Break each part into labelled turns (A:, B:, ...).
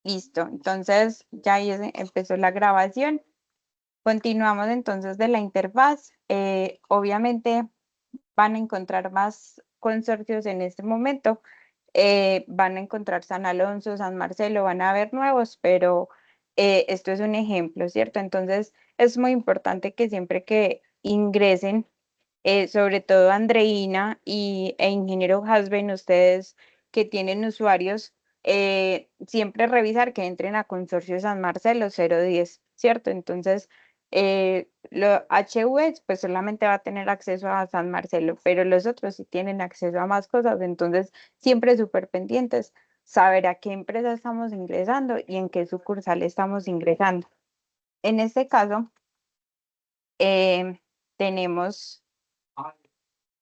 A: Listo, entonces ya ahí empezó la grabación. Continuamos entonces de la interfaz. Obviamente van a encontrar más consorcios en este momento. Van a encontrar San Alonso, San Marcelo, van a haber nuevos, pero esto es un ejemplo, ¿cierto? Entonces es muy importante que siempre que ingresen, sobre todo Andreina e Ingeniero Hasben, ustedes que tienen usuarios, siempre revisar que entren a Consorcio San Marcelo 010, ¿cierto? Entonces, HV pues solamente va a tener acceso a San Marcelo, pero los otros sí tienen acceso a más cosas, entonces siempre súper pendientes, saber a qué empresa estamos ingresando y en qué sucursal estamos ingresando. En este caso, tenemos,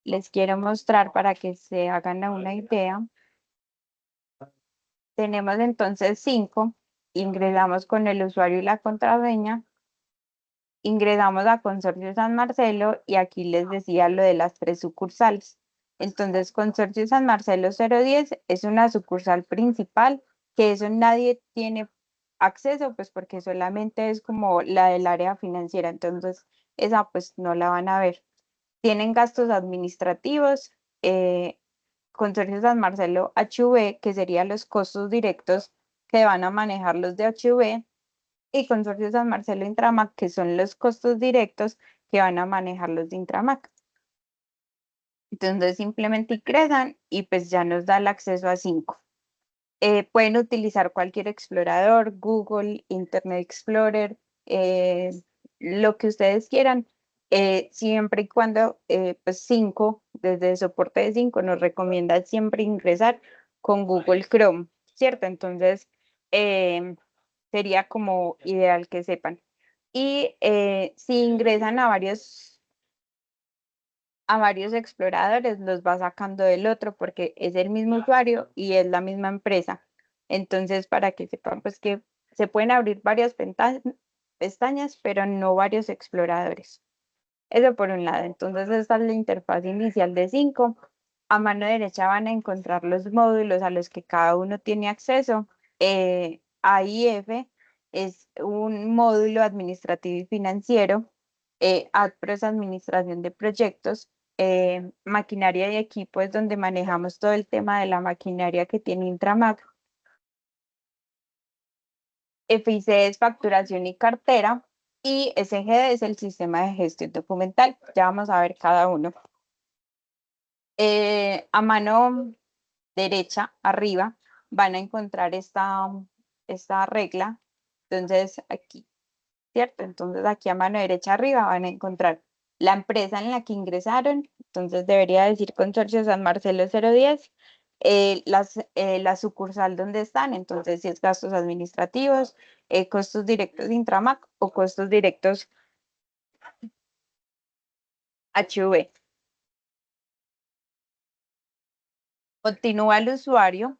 A: les quiero mostrar para que se hagan una idea. Tenemos entonces 5, ingresamos con el usuario y la contraseña, ingresamos a Consorcio San Marcelo y aquí les decía lo de las 3 sucursales. Entonces, Consorcio San Marcelo 010 es una sucursal principal, que eso nadie tiene acceso, pues porque solamente es como la del área financiera, entonces esa pues no la van a ver. Tienen gastos administrativos, Consorcio San Marcelo HV, que serían los costos directos que van a manejar los de HV, y Consorcio San Marcelo Intramac, que son los costos directos que van a manejar los de Intramac. Entonces simplemente ingresan y pues ya nos da el acceso a 5. Pueden utilizar cualquier explorador, Google, Internet Explorer, lo que ustedes quieran, siempre y cuando pues 5, desde el soporte de 5 nos recomienda siempre ingresar con Google Chrome, ¿cierto? Entonces sería como ideal que sepan. Y si ingresan a varios exploradores, los va sacando del otro porque es el mismo usuario y es la misma empresa. Entonces, para que sepan, pues que se pueden abrir varias pestañas, pero no varios exploradores. Eso por un lado. Entonces, esta es la interfaz inicial de 5. A mano derecha van a encontrar los módulos a los que cada uno tiene acceso. AIF es un módulo administrativo y financiero. ADPRO es administración de proyectos. Maquinaria y equipo es donde manejamos todo el tema de la maquinaria que tiene Intramac. FIC es facturación y cartera. Y SGD es el sistema de gestión documental. Ya vamos a ver cada uno. A mano derecha, arriba, van a encontrar esta regla. Entonces, aquí, ¿cierto? Entonces, aquí a mano derecha, arriba, van a encontrar la empresa en la que ingresaron. Entonces, debería decir Consorcio San Marcelo 010. La sucursal donde están. Entonces, si es gastos administrativos, costos directos de Intramac o costos directos HV. Continúa el usuario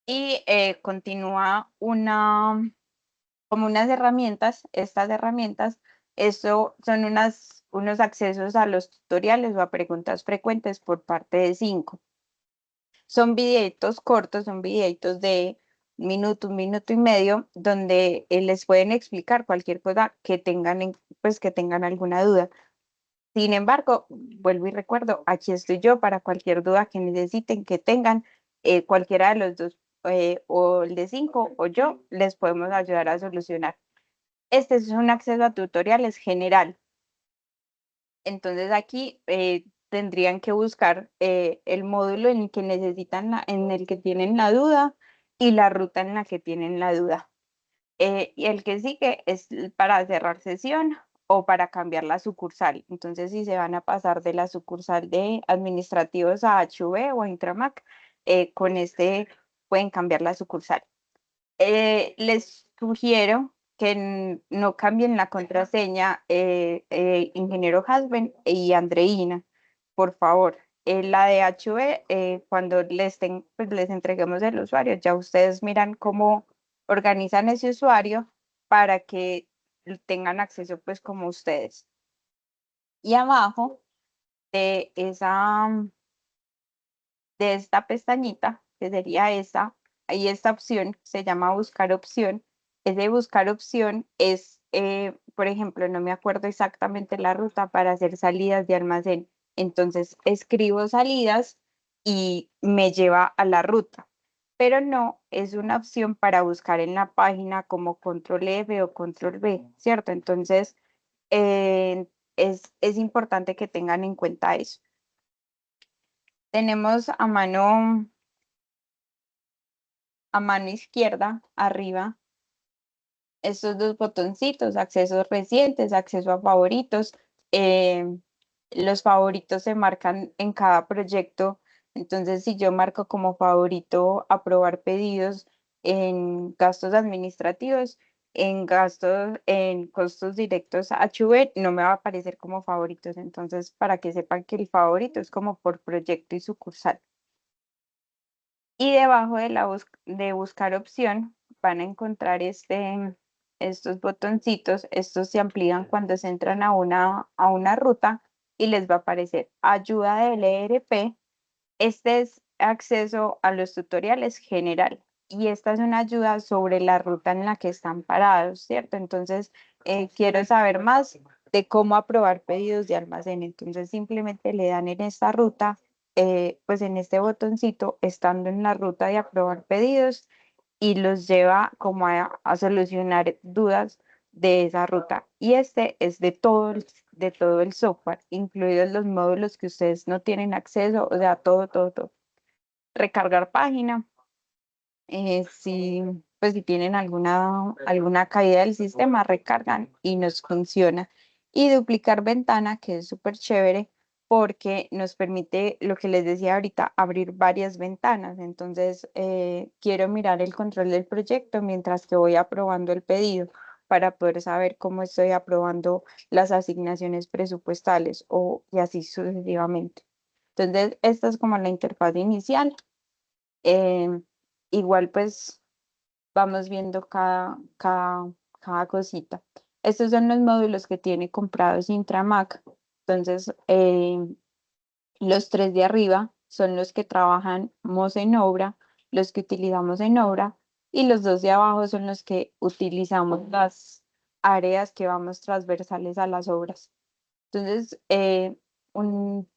A: y continúa como unas herramientas. Estas herramientas, eso son unos accesos a los tutoriales o a preguntas frecuentes por parte de 5. Son videitos cortos, son videitos de un minuto y medio, donde les pueden explicar cualquier cosa que tengan, pues que tengan alguna duda. Sin embargo, vuelvo y recuerdo, aquí estoy yo para cualquier duda que necesiten, que tengan, cualquiera de los dos, o el de 5 o yo, les podemos ayudar a solucionar. Este es un acceso a tutoriales general. Entonces aquí tendrían que buscar el módulo en el que necesitan, en el que tienen la duda y la ruta en la que tienen la duda. Y el que sigue es para cerrar sesión o para cambiar la sucursal. Entonces, si se van a pasar de la sucursal de administrativos a HV o a Intramac, con este pueden cambiar la sucursal. Les sugiero que no cambien la contraseña, ingeniero Hasben y Andreina, por favor. La de HV, cuando pues, les entreguemos el usuario, ya ustedes miran cómo organizan ese usuario para que tengan acceso pues como ustedes. Y abajo de de esta pestañita, que sería esta, hay esta opción, se llama buscar opción. Ese buscar opción es, por ejemplo, no me acuerdo exactamente la ruta para hacer salidas de almacén. Entonces escribo salidas y me lleva a la ruta, pero no es una opción para buscar en la página como control F o control V, ¿cierto? Entonces, es importante que tengan en cuenta eso. Tenemos a mano izquierda, arriba, estos dos botoncitos, accesos recientes, acceso a favoritos. eh, los favoritos se marcan en cada proyecto. Entonces, si yo marco como favorito aprobar pedidos en gastos administrativos, en gastos, en costos directos a HV, no me va a aparecer como favoritos. Entonces, para que sepan que el favorito es como por proyecto y sucursal. Y debajo de de buscar opción van a encontrar estos botoncitos. Estos se amplían cuando se entran a una ruta y les va a aparecer ayuda de LRP. Este es acceso a los tutoriales general y esta es una ayuda sobre la ruta en la que están parados, ¿cierto? Entonces, quiero saber más de cómo aprobar pedidos de almacén. Entonces, simplemente le dan en esta ruta, pues en este botoncito, estando en la ruta de aprobar pedidos y los lleva como a solucionar dudas de esa ruta. Y este es de todo el software, incluidos los módulos que ustedes no tienen acceso, o sea, todo, todo, todo. Recargar página, si, pues si tienen alguna caída del sistema, recargan y nos funciona. Y duplicar ventana, que es súper chévere porque nos permite, lo que les decía ahorita, abrir varias ventanas. Entonces, quiero mirar el control del proyecto mientras que voy aprobando el pedido para poder saber cómo estoy aprobando las asignaciones presupuestales y así sucesivamente. Entonces, esta es como la interfaz inicial. Em, Igual pues vamos viendo cada cosita. Estos son los módulos que tiene comprados Intramac. Entonces, los tres de arriba son los que trabajamos en obra, los que utilizamos en obra, y los dos de abajo son los que utilizamos las áreas que vamos transversales a las obras. Entonces, un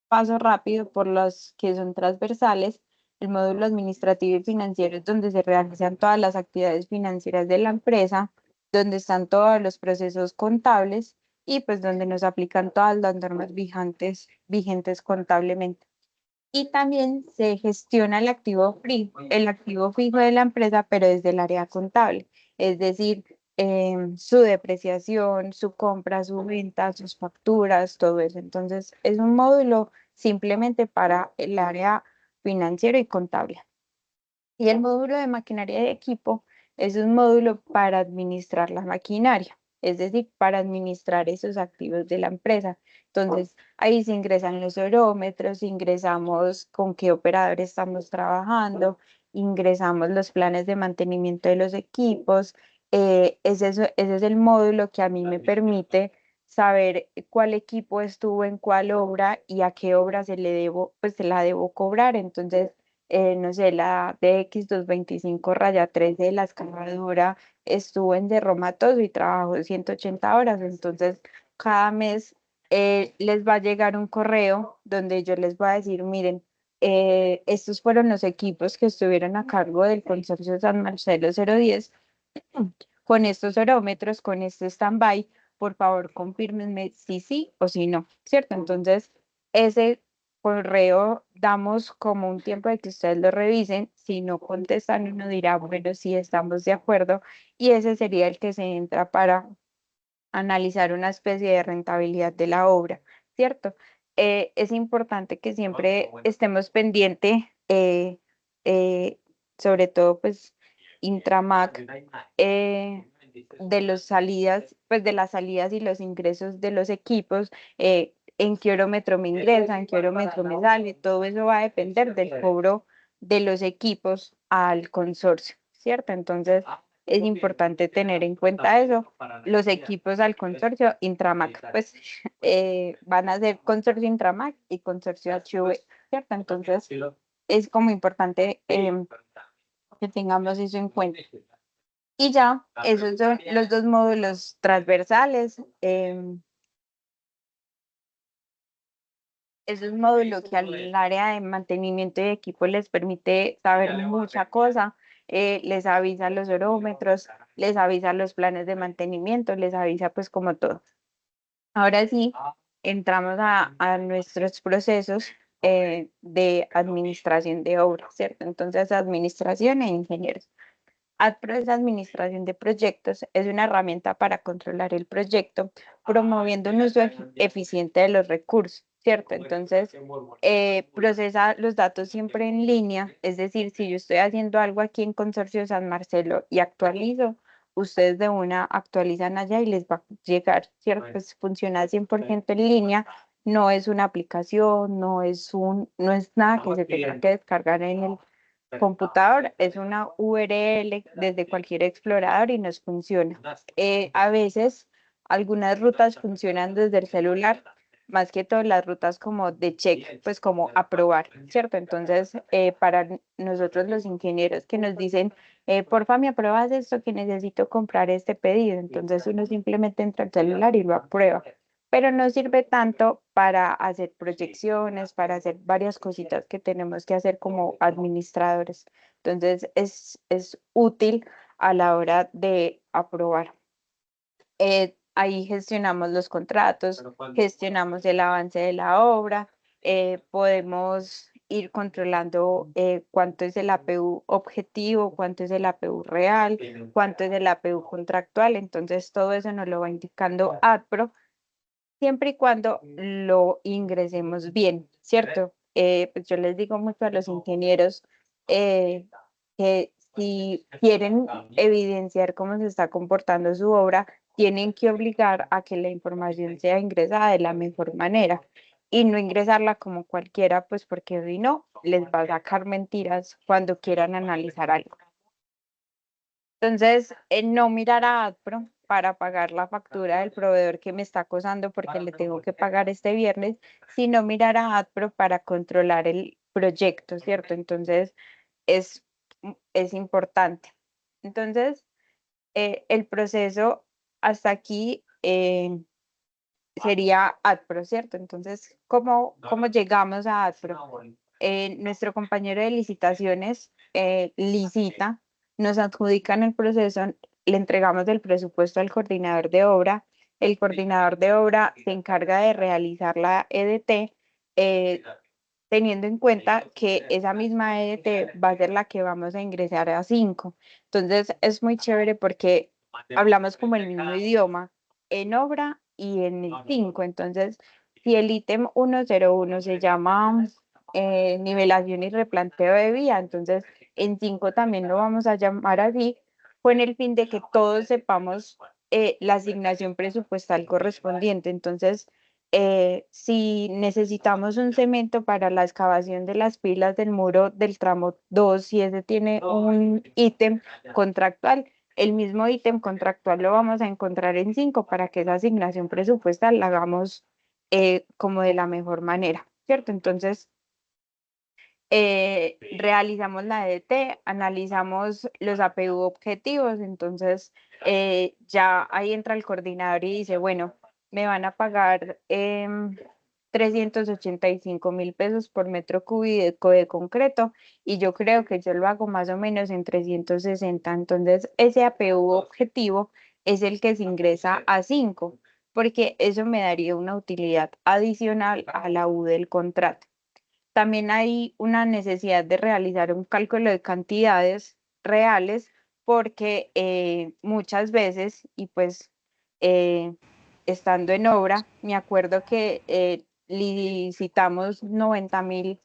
A: paso rápido por los que son transversales. El módulo administrativo y financiero es donde se realizan todas las actividades financieras de la empresa, donde están todos los procesos contables y pues donde nos aplican todas las normas vigentes contablemente. Y también se gestiona el activo fijo de la empresa, pero desde el área contable, es decir, su depreciación, su compra, su venta, sus facturas, todo eso. Entonces, es un módulo simplemente para el área financiero y contable. Y el módulo de maquinaria de equipo es un módulo para administrar la maquinaria, es decir, para administrar esos activos de la empresa. Entonces, ahí se ingresan los horómetros, ingresamos con qué operador estamos trabajando, ingresamos los planes de mantenimiento de los equipos. Ese es el módulo que a mí me permite saber cuál equipo estuvo en cuál obra y a qué obra pues se la debo cobrar. Entonces, no sé, la DX 225-13 de la excavadora estuvo en derromatoso y trabajó 180 horas. Entonces, cada mes les va a llegar un correo donde yo les voy a decir, miren, estos fueron los equipos que estuvieron a cargo del consorcio San Marcelo 010 con estos horómetros, con este stand-by, por favor, confírmenme si sí o si no, ¿cierto? Entonces, ese correo damos como un tiempo de que ustedes lo revisen. Si no contestan, uno dirá, bueno, sí, estamos de acuerdo. Y ese sería el que se entra para analizar una especie de rentabilidad de la obra, ¿cierto? Es importante que siempre estemos pendiente, eh, sobre todo pues Intramac, de los salidas, pues de las salidas y los ingresos de los equipos, en qué horómetro me ingresa, en qué horómetro me sale, todo eso va a depender del cobro de los equipos al consorcio, ¿cierto? Entonces, es importante tener en cuenta eso. Los equipos al consorcio Intramac, pues van a ser consorcio Intramac y consorcio HV, ¿cierto? Entonces, es como importante que tengamos eso en cuenta. Y ya, esos son los dos módulos transversales. Es un módulo que al área de mantenimiento de equipo les permite saber mucha cosa, les avisa los orómetros, les avisa los planes de mantenimiento, les avisa pues como todo. Ahora sí, entramos a nuestros procesos de administración de obras, ¿cierto? Entonces, administración e ingenieros. ADPRO es administración de proyectos, es una herramienta para controlar el proyecto, promoviendo un uso eficiente de los recursos, ¿cierto? Entonces, procesa los datos siempre en línea, es decir, si yo estoy haciendo algo aquí en Consorcio San Marcelo y actualizo, ustedes de una actualizan allá y les va a llegar, ¿cierto? Pues funciona 100% en línea, no es una aplicación, no es nada que se tenga que descargar en el computador, es una URL desde cualquier explorador y nos funciona. A veces algunas rutas funcionan desde el celular, más que todas las rutas como de check, pues como aprobar, ¿cierto? Entonces, para nosotros los ingenieros que nos dicen, porfa, me apruebas esto que necesito comprar este pedido, entonces uno simplemente entra al celular y lo aprueba, pero no sirve tanto para hacer proyecciones, para hacer varias cositas que tenemos que hacer como administradores. Entonces, es útil a la hora de aprobar. Ahí gestionamos los contratos, gestionamos el avance de la obra, podemos ir controlando cuánto es el APU objetivo, cuánto es el APU real, cuánto es el APU contractual. Entonces, todo eso nos lo va indicando ADPRO siempre y cuando lo ingresemos bien, ¿cierto? Pues yo les digo mucho a los ingenieros que si quieren evidenciar cómo se está comportando su obra, tienen que obligar a que la información sea ingresada de la mejor manera y no ingresarla como cualquiera, pues porque si no, les va a sacar mentiras cuando quieran analizar algo. Entonces, no mirar a AdPro para pagar la factura del proveedor que me está acosando porque le tengo que pagar este viernes, sino mirar a AdPro para controlar el proyecto, ¿cierto? Entonces, es, es importante. Entonces, el proceso hasta aquí sería AdPro, ¿cierto? Entonces, ¿cómo llegamos a AdPro? Nuestro compañero de licitaciones licita, nos adjudican el proceso, le entregamos el presupuesto al coordinador de obra, el coordinador de obra se encarga de realizar la EDT, eh, teniendo en cuenta que esa misma EDT va a ser la que vamos a ingresar a 5. Entonces es muy chévere porque hablamos como el mismo idioma en obra y en el 5. Entonces, si el ítem 101 se llama nivelación y replanteo de vía, entonces en 5 también lo vamos a llamar así, con el fin de que todos sepamos la asignación presupuestal correspondiente. Entonces, si necesitamos un cemento para la excavación de las pilas del muro del tramo 2, si ese tiene un ítem contractual, el mismo ítem contractual lo vamos a encontrar en 5 para que esa asignación presupuestal la hagamos como de la mejor manera, ¿cierto? Entonces, realizamos la EDT, analizamos los APU objetivos, entonces ya ahí entra el coordinador y dice, bueno, me van a pagar 385.000 pesos por metro cúbico de concreto y yo creo que yo lo hago más o menos en 360. Entonces ese APU objetivo es el que se ingresa a 5 porque eso me daría una utilidad adicional a la U del contrato. También hay una necesidad de realizar un cálculo de cantidades reales porque muchas veces, y pues eh, estando en obra, me acuerdo que licitamos 90.000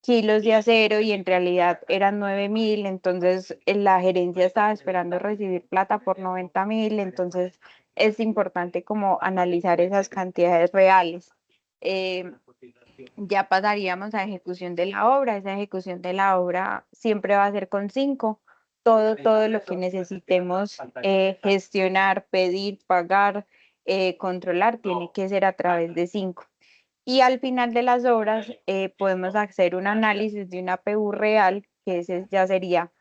A: kilos de acero y en realidad eran 9.000, entonces la gerencia estaba esperando recibir plata por 90.000, entonces es importante como analizar esas cantidades reales. Eh, ya pasaríamos a ejecución de la obra. Esa ejecución de la obra siempre va a ser con 5. Todo lo que necesitemos gestionar, pedir, pagar, controlar, tiene que ser a través de 5. Y al final de las obras podemos hacer un análisis de una PU real, que ese ya sería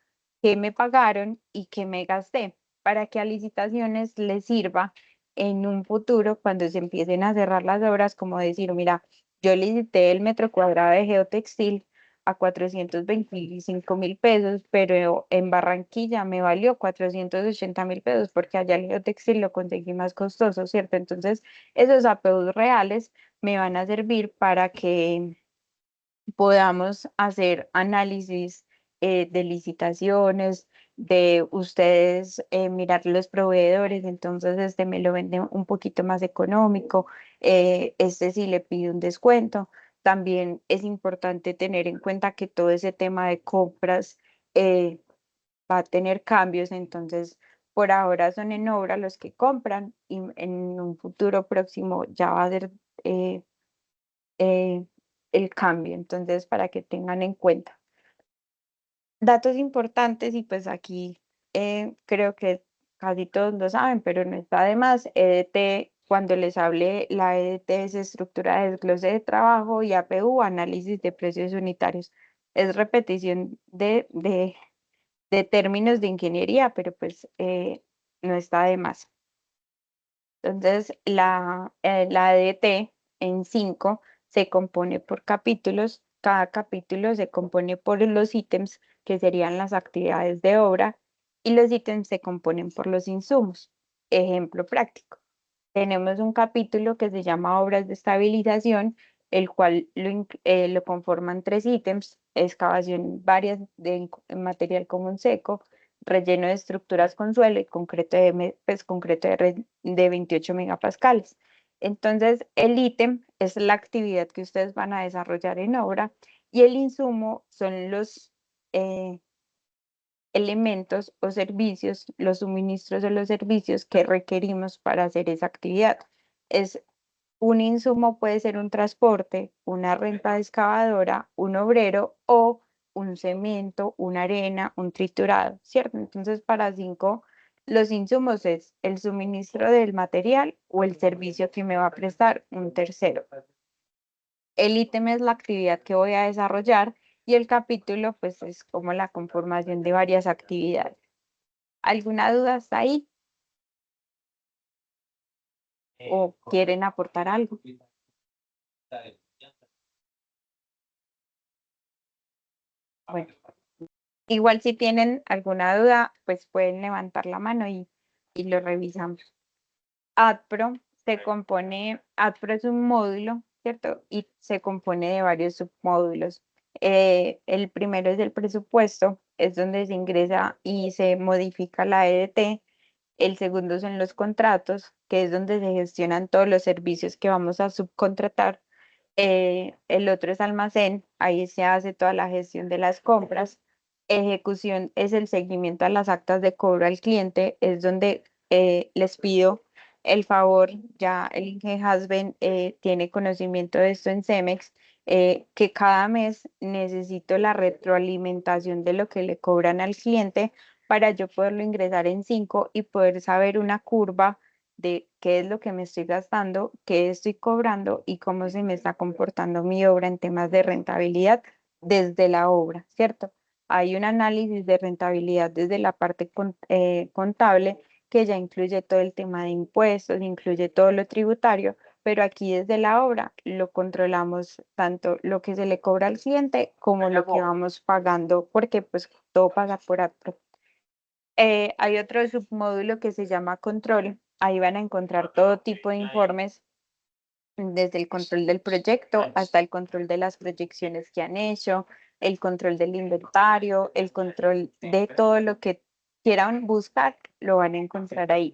A: qué me pagaron y qué me gasté, para que a licitaciones les sirva en un futuro cuando se empiecen a cerrar las obras, como decir, mira, yo licité el metro cuadrado de geotextil a 425.000 pesos, pero en Barranquilla me valió 480.000 pesos porque allá el geotextil lo conseguí más costoso, ¿cierto? Entonces, esos APUs reales me van a servir para que podamos hacer análisis de licitaciones, de ustedes mirar los proveedores, entonces este me lo vende un poquito más económico, este sí le pide un descuento. También es importante tener en cuenta que todo ese tema de compras eh, va a tener cambios, entonces por ahora son en obra los que compran y en un futuro próximo ya va a ser eh, eh, el cambio, entonces para que tengan en cuenta. Datos importantes y pues aquí creo que casi todos lo saben, pero no está de más. EDT, cuando les hable, la EDT es estructura de desglose de trabajo y APU, análisis de precios unitarios. Es repetición de términos de ingeniería, pero pues no está de más. Entonces, la ADT en 5 se compone por capítulos. Cada capítulo se compone por los ítems, que serían las actividades de obra, y los ítems se componen por los insumos. Ejemplo práctico. Tenemos un capítulo que se llama Obras de Estabilización, el cual lo conforman 3 ítems: excavación varias de material común seco, relleno de estructuras con suelo y concreto concreto de 28 megapascales. Entonces, el ítem es la actividad que ustedes van a desarrollar en obra y el insumo son los eh, elementos o servicios, los suministros de los servicios que requerimos para hacer esa actividad. Es un insumo, puede ser un transporte, una renta de excavadora, un obrero o un cemento, una arena, un triturado, ¿cierto? Entonces, para 5, los insumos es el suministro del material o el servicio que me va a prestar un tercero. El ítem es la actividad que voy a desarrollar y el capítulo, pues, es como la conformación de varias actividades. ¿Alguna duda hasta ahí? ¿O quieren aportar algo? Bueno, igual si tienen alguna duda, pues pueden levantar la mano y lo revisamos. ADPRO es un módulo, ¿cierto? Y se compone de varios submódulos. El primero es el presupuesto, es donde se ingresa y se modifica la EDT. El segundo son los contratos, que es donde se gestionan todos los servicios que vamos a subcontratar. El otro es almacén, ahí se hace toda la gestión de las compras. Ejecución es el seguimiento a las actas de cobro al cliente, es donde les pido el favor, ya el Inge Hasben tiene conocimiento de esto en Cemex, que cada mes necesito la retroalimentación de lo que le cobran al cliente para yo poderlo ingresar en 5 y poder saber una curva de qué es lo que me estoy gastando, qué estoy cobrando y cómo se me está comportando mi obra en temas de rentabilidad desde la obra, ¿cierto? Hay un análisis de rentabilidad desde la parte contable que ya incluye todo el tema de impuestos, incluye todo lo tributario, pero aquí desde la obra lo controlamos tanto lo que se le cobra al cliente como lo que vamos pagando, porque pues todo pasa por acto. Hay otro submódulo que se llama control. Ahí van a encontrar todo tipo de informes, desde el control del proyecto hasta el control de las proyecciones que han hecho, el control del inventario, el control de todo lo que quieran buscar, lo van a encontrar ahí.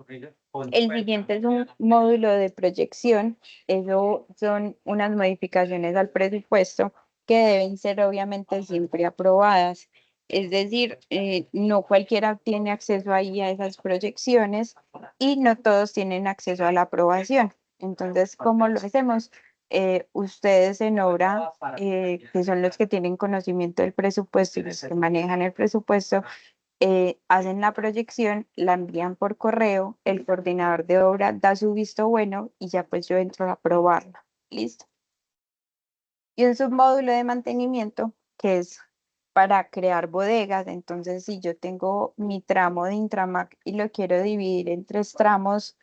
A: El siguiente es un módulo de proyección. Eso son unas modificaciones al presupuesto que deben ser obviamente siempre aprobadas. Es decir, no cualquiera tiene acceso ahí a esas proyecciones y no todos tienen acceso a la aprobación. Entonces, ¿cómo lo hacemos? Ustedes en obra, que son los que tienen conocimiento del presupuesto y los que manejan el presupuesto, hacen la proyección, la envían por correo, el coordinador de obra da su visto bueno y ya pues yo entro a aprobarla. Listo. Y un submódulo de mantenimiento, que es para crear bodegas. Entonces, si yo tengo mi tramo de Intramac y lo quiero dividir en tres tramos,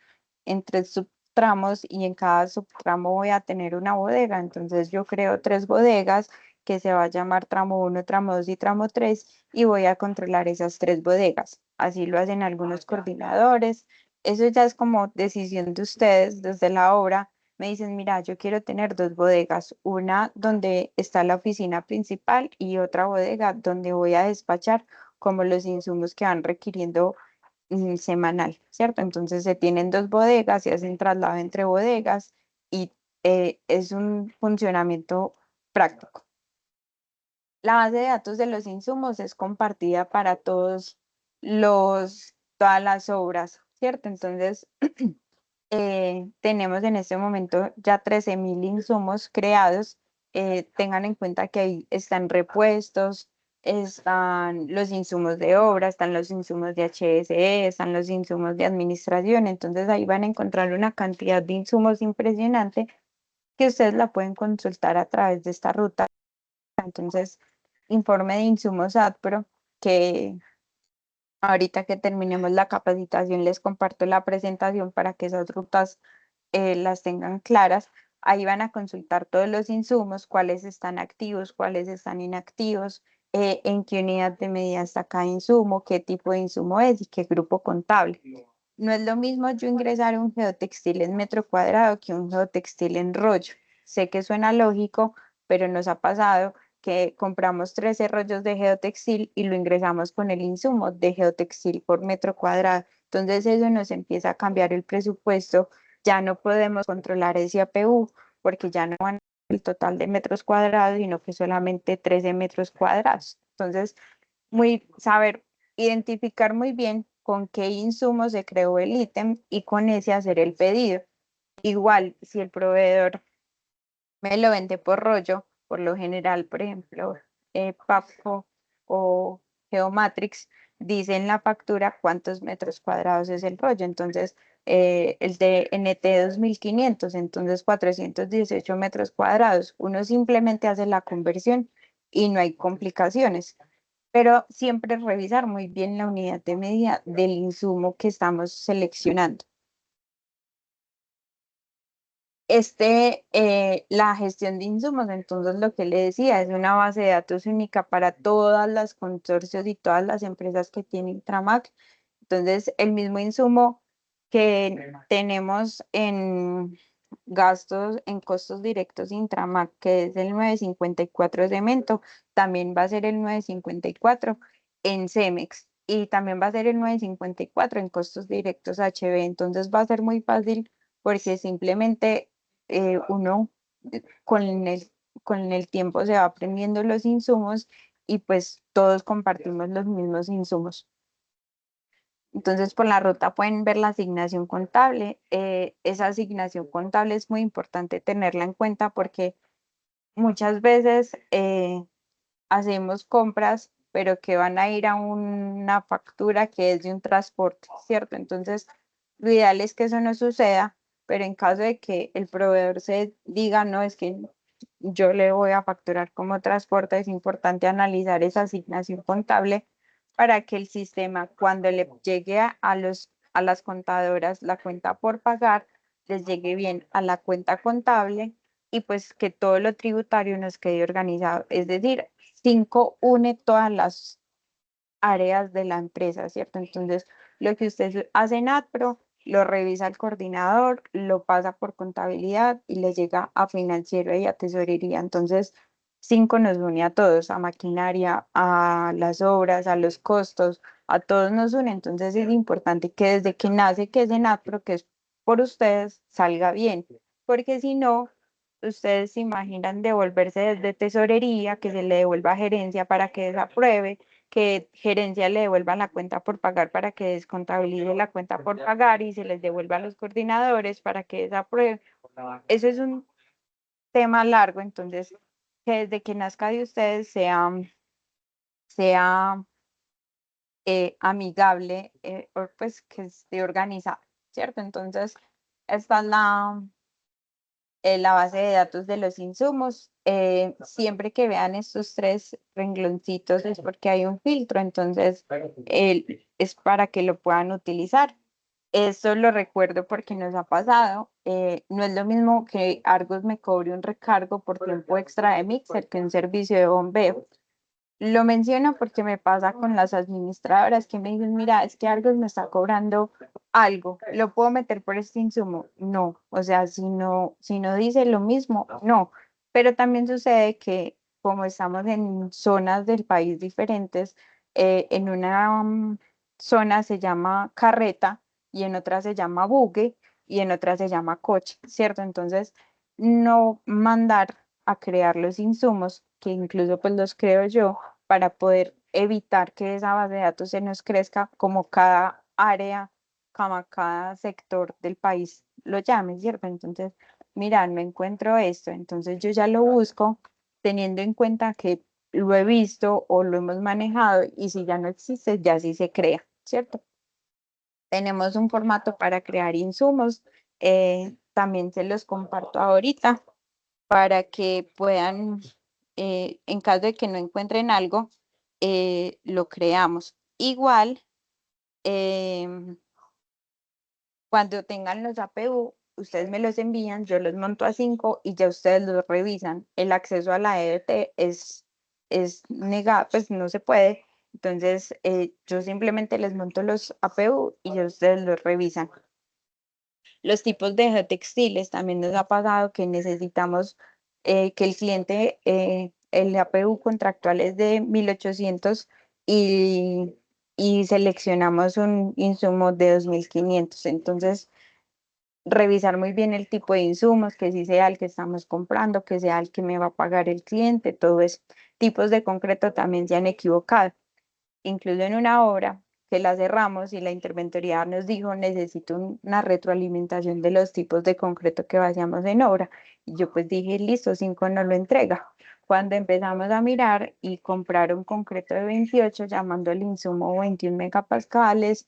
A: en tres subtramos, y en cada subtramo voy a tener una bodega, entonces yo creo tres bodegas que se va a llamar tramo uno, tramo 2 y tramo 3 y voy a controlar esas tres bodegas. Así lo hacen algunos coordinadores. Eso ya es como decisión de ustedes desde la obra. Me dicen, mira, yo quiero tener dos bodegas, una donde está la oficina principal y otra bodega donde voy a despachar como los insumos que van requiriendo semanal, ¿cierto? Entonces se tienen dos bodegas, se hacen traslado entre bodegas y es un funcionamiento práctico. La base de datos de los insumos es compartida para todas las obras, ¿cierto? Entonces, tenemos en este momento ya 13.000 insumos creados. Tengan en cuenta que ahí están repuestos, están los insumos de obra, están los insumos de HSE, están los insumos de administración. Entonces ahí van a encontrar una cantidad de insumos impresionante que ustedes la pueden consultar a través de esta ruta. Entonces, informe de insumos ADPRO, que ahorita que terminemos la capacitación les comparto la presentación para que esas rutas las tengan claras. Ahí van a consultar todos los insumos, cuáles están activos, cuáles están inactivos, en qué unidad de medida está cada insumo, qué tipo de insumo es y qué grupo contable. No es lo mismo yo ingresar un geotextil en metro cuadrado que un geotextil en rollo. Sé que suena lógico, pero nos ha pasado que compramos 13 rollos de geotextil y lo ingresamos con el insumo de geotextil por metro cuadrado. Entonces eso nos empieza a cambiar el presupuesto. Ya no podemos controlar ese APU porque ya no van el total de metros cuadrados, sino que solamente 13 metros cuadrados. Entonces, saber identificar muy bien con qué insumo se creó el ítem y con ese hacer el pedido. Igual, si el proveedor me lo vende por rollo, por lo general, por ejemplo, Papco o Geomatrix, dice en la factura cuántos metros cuadrados es el rollo. Entonces, el de NT 2500, entonces 418 metros cuadrados. Uno simplemente hace la conversión y no hay complicaciones, pero siempre revisar muy bien la unidad de medida del insumo que estamos seleccionando. La gestión de insumos, entonces lo que le decía, es una base de datos única para todas las consorcios y todas las empresas que tienen Tramac. Entonces, el mismo insumo que tenemos en gastos, en costos directos Intramac, que es el 954 cemento, también va a ser el 954 en Cemex y también va a ser el 954 en costos directos HB. Entonces va a ser muy fácil porque simplemente uno con con el tiempo se va aprendiendo los insumos y pues todos compartimos los mismos insumos. Entonces, por la ruta pueden ver la asignación contable. Esa asignación contable es muy importante tenerla en cuenta porque muchas veces hacemos compras, pero que van a ir a una factura que es de un transporte, ¿cierto? Entonces, lo ideal es que eso no suceda, pero en caso de que el proveedor se diga, no, es que yo le voy a facturar como transporte, es importante analizar esa asignación contable para que el sistema, cuando le llegue a las contadoras la cuenta por pagar, les llegue bien a la cuenta contable y pues que todo lo tributario nos quede organizado. Es decir, 5 une todas las áreas de la empresa, ¿cierto? Entonces, lo que usted hace en AdPro, lo revisa el coordinador, lo pasa por contabilidad y le llega a financiero y a tesorería. Entonces, 5 nos une a todos, a maquinaria, a las obras, a los costos, a todos nos une. Entonces, es importante que desde que nace, que es en AdPro, que es por ustedes, salga bien, porque si no, ustedes se imaginan devolverse desde tesorería, que se le devuelva a gerencia para que desapruebe, que gerencia le devuelva la cuenta por pagar para que descontabilice la cuenta por pagar y se les devuelva a los coordinadores para que desaprueben. Eso es un tema largo, entonces que desde que nazca de ustedes sea amigable, o pues que esté organizado, ¿cierto? Entonces, esta es la base de datos de los insumos. siempre que vean estos tres rengloncitos es porque hay un filtro, entonces es para que lo puedan utilizar. Eso lo recuerdo porque nos ha pasado. No es lo mismo que Argos me cobre un recargo por tiempo extra de mixer que un servicio de bombeo. Lo menciono porque me pasa con las administradoras que me dicen, mira, es que Argos me está cobrando algo, ¿lo puedo meter por este insumo? No, o sea, si no dice lo mismo, no. Pero también sucede que como estamos en zonas del país diferentes, en una zona se llama carreta y en otra se llama bugue y en otra se llama coche, ¿cierto? Entonces, no mandar a crear los insumos, que incluso pues los creo yo, para poder evitar que esa base de datos se nos crezca como cada área, como cada sector del país lo llame, ¿cierto? Entonces, mira, no encuentro esto, entonces yo ya lo busco teniendo en cuenta que lo he visto o lo hemos manejado y si ya no existe, ya sí se crea, ¿cierto? Tenemos un formato para crear insumos, también se los comparto ahorita para que puedan, en caso de que no encuentren algo, lo creamos. Igual, em, cuando tengan los APU, ustedes me los envían, yo los monto a 5 y ya ustedes los revisan. El acceso a la EDT es negado, pues no se puede. Entonces, yo simplemente les monto los APU y ya ustedes los revisan. Los tipos de geotextiles también nos ha pasado que necesitamos que el cliente, el APU contractual es de 1800 y, y seleccionamos un insumo de 2500. Entonces, revisar muy bien el tipo de insumos, que sí sea el que estamos comprando, que sea el que me va a pagar el cliente, todo eso. Tipos de concreto también se han equivocado, incluso en una obra que la cerramos y la interventoría nos dijo, necesito una retroalimentación de los tipos de concreto que vayamos en obra. Y yo pues dije, listo, 5 no lo entrega. Cuando empezamos a mirar y comprar un concreto de 28, llamando el insumo 21 megapascales,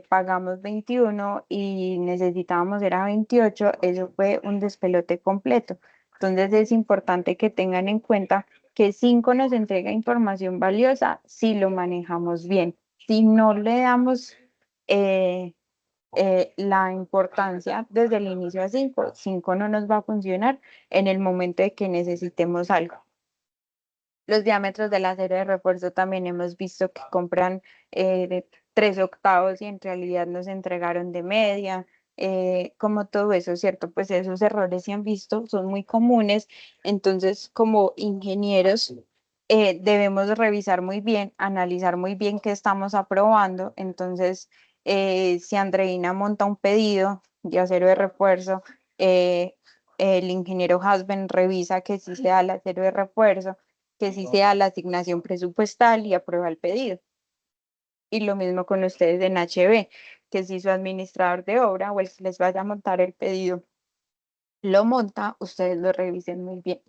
A: pagamos 21 y necesitábamos era 28, eso fue un despelote completo. Entonces es importante que tengan en cuenta que 5 nos entrega información valiosa si lo manejamos bien. Si no le damos eh, la importancia desde el inicio a 5, 5 no nos va a funcionar en el momento de que necesitemos algo. Los diámetros del acero de refuerzo también hemos visto que compran de 3/8 y en realidad nos entregaron de media, como todo eso, ¿cierto? Pues esos errores se han visto, son muy comunes. Entonces, como ingenieros, debemos revisar muy bien, analizar muy bien qué estamos aprobando. Entonces, si Andreina monta un pedido de acero de refuerzo, el ingeniero Hasben revisa que sí sea el acero de refuerzo, que sí sea la asignación presupuestal y aprueba el pedido. Y lo mismo con ustedes en HB, que si su administrador de obra o el que les vaya a montar el pedido lo monta, ustedes lo revisen muy bien.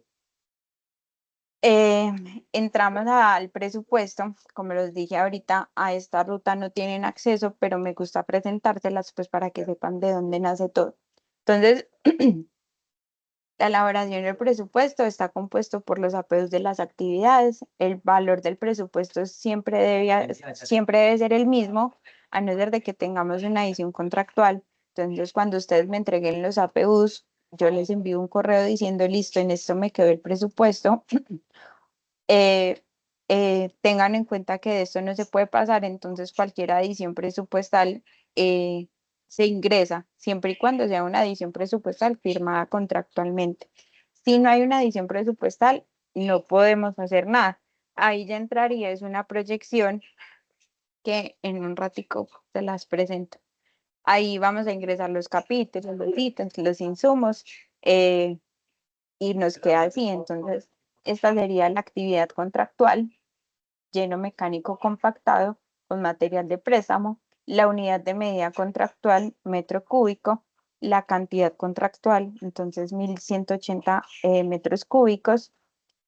A: Eh, Entramos al presupuesto, como los dije ahorita, a esta ruta no tienen acceso, pero me gusta presentárselas pues para que sepan de dónde nace todo. Entonces, la elaboración del presupuesto está compuesto por los apeos de las actividades. El valor del presupuesto siempre debe ser el mismo, a no ser de que tengamos una edición contractual. Entonces, cuando ustedes me entreguen los APUs, yo les envío un correo diciendo, listo, en esto me quedó el presupuesto. eh, Tengan en cuenta que de esto no se puede pasar, entonces cualquier adición presupuestal eh, se ingresa, siempre y cuando sea una adición presupuestal firmada contractualmente. Si no hay una adición presupuestal, no podemos hacer nada. Ahí ya entraría, es una proyección que en un ratico se las presento. Ahí vamos a ingresar los capítulos, los ítems, los insumos, eh, y nos queda así. Entonces, esta sería la actividad contractual: lleno mecánico compactado con material de préstamo, la unidad de medida contractual, metro cúbico, la cantidad contractual, entonces 1180 metros cúbicos,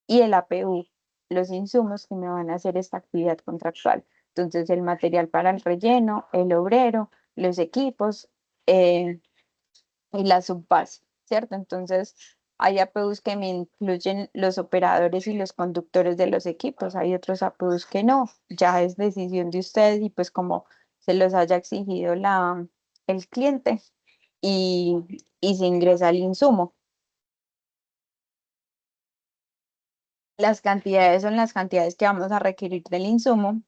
A: y el APU, los insumos que me van a hacer esta actividad contractual. Entonces, el material para el relleno, el obrero, los equipos y la subbase, ¿cierto? Entonces, Hay APUs que me incluyen los operadores y los conductores de los equipos, hay otros APUs que no, ya es decisión de ustedes y pues como se los haya exigido el cliente y, y se ingresa el insumo. Las cantidades son las cantidades que vamos a requerir del insumo,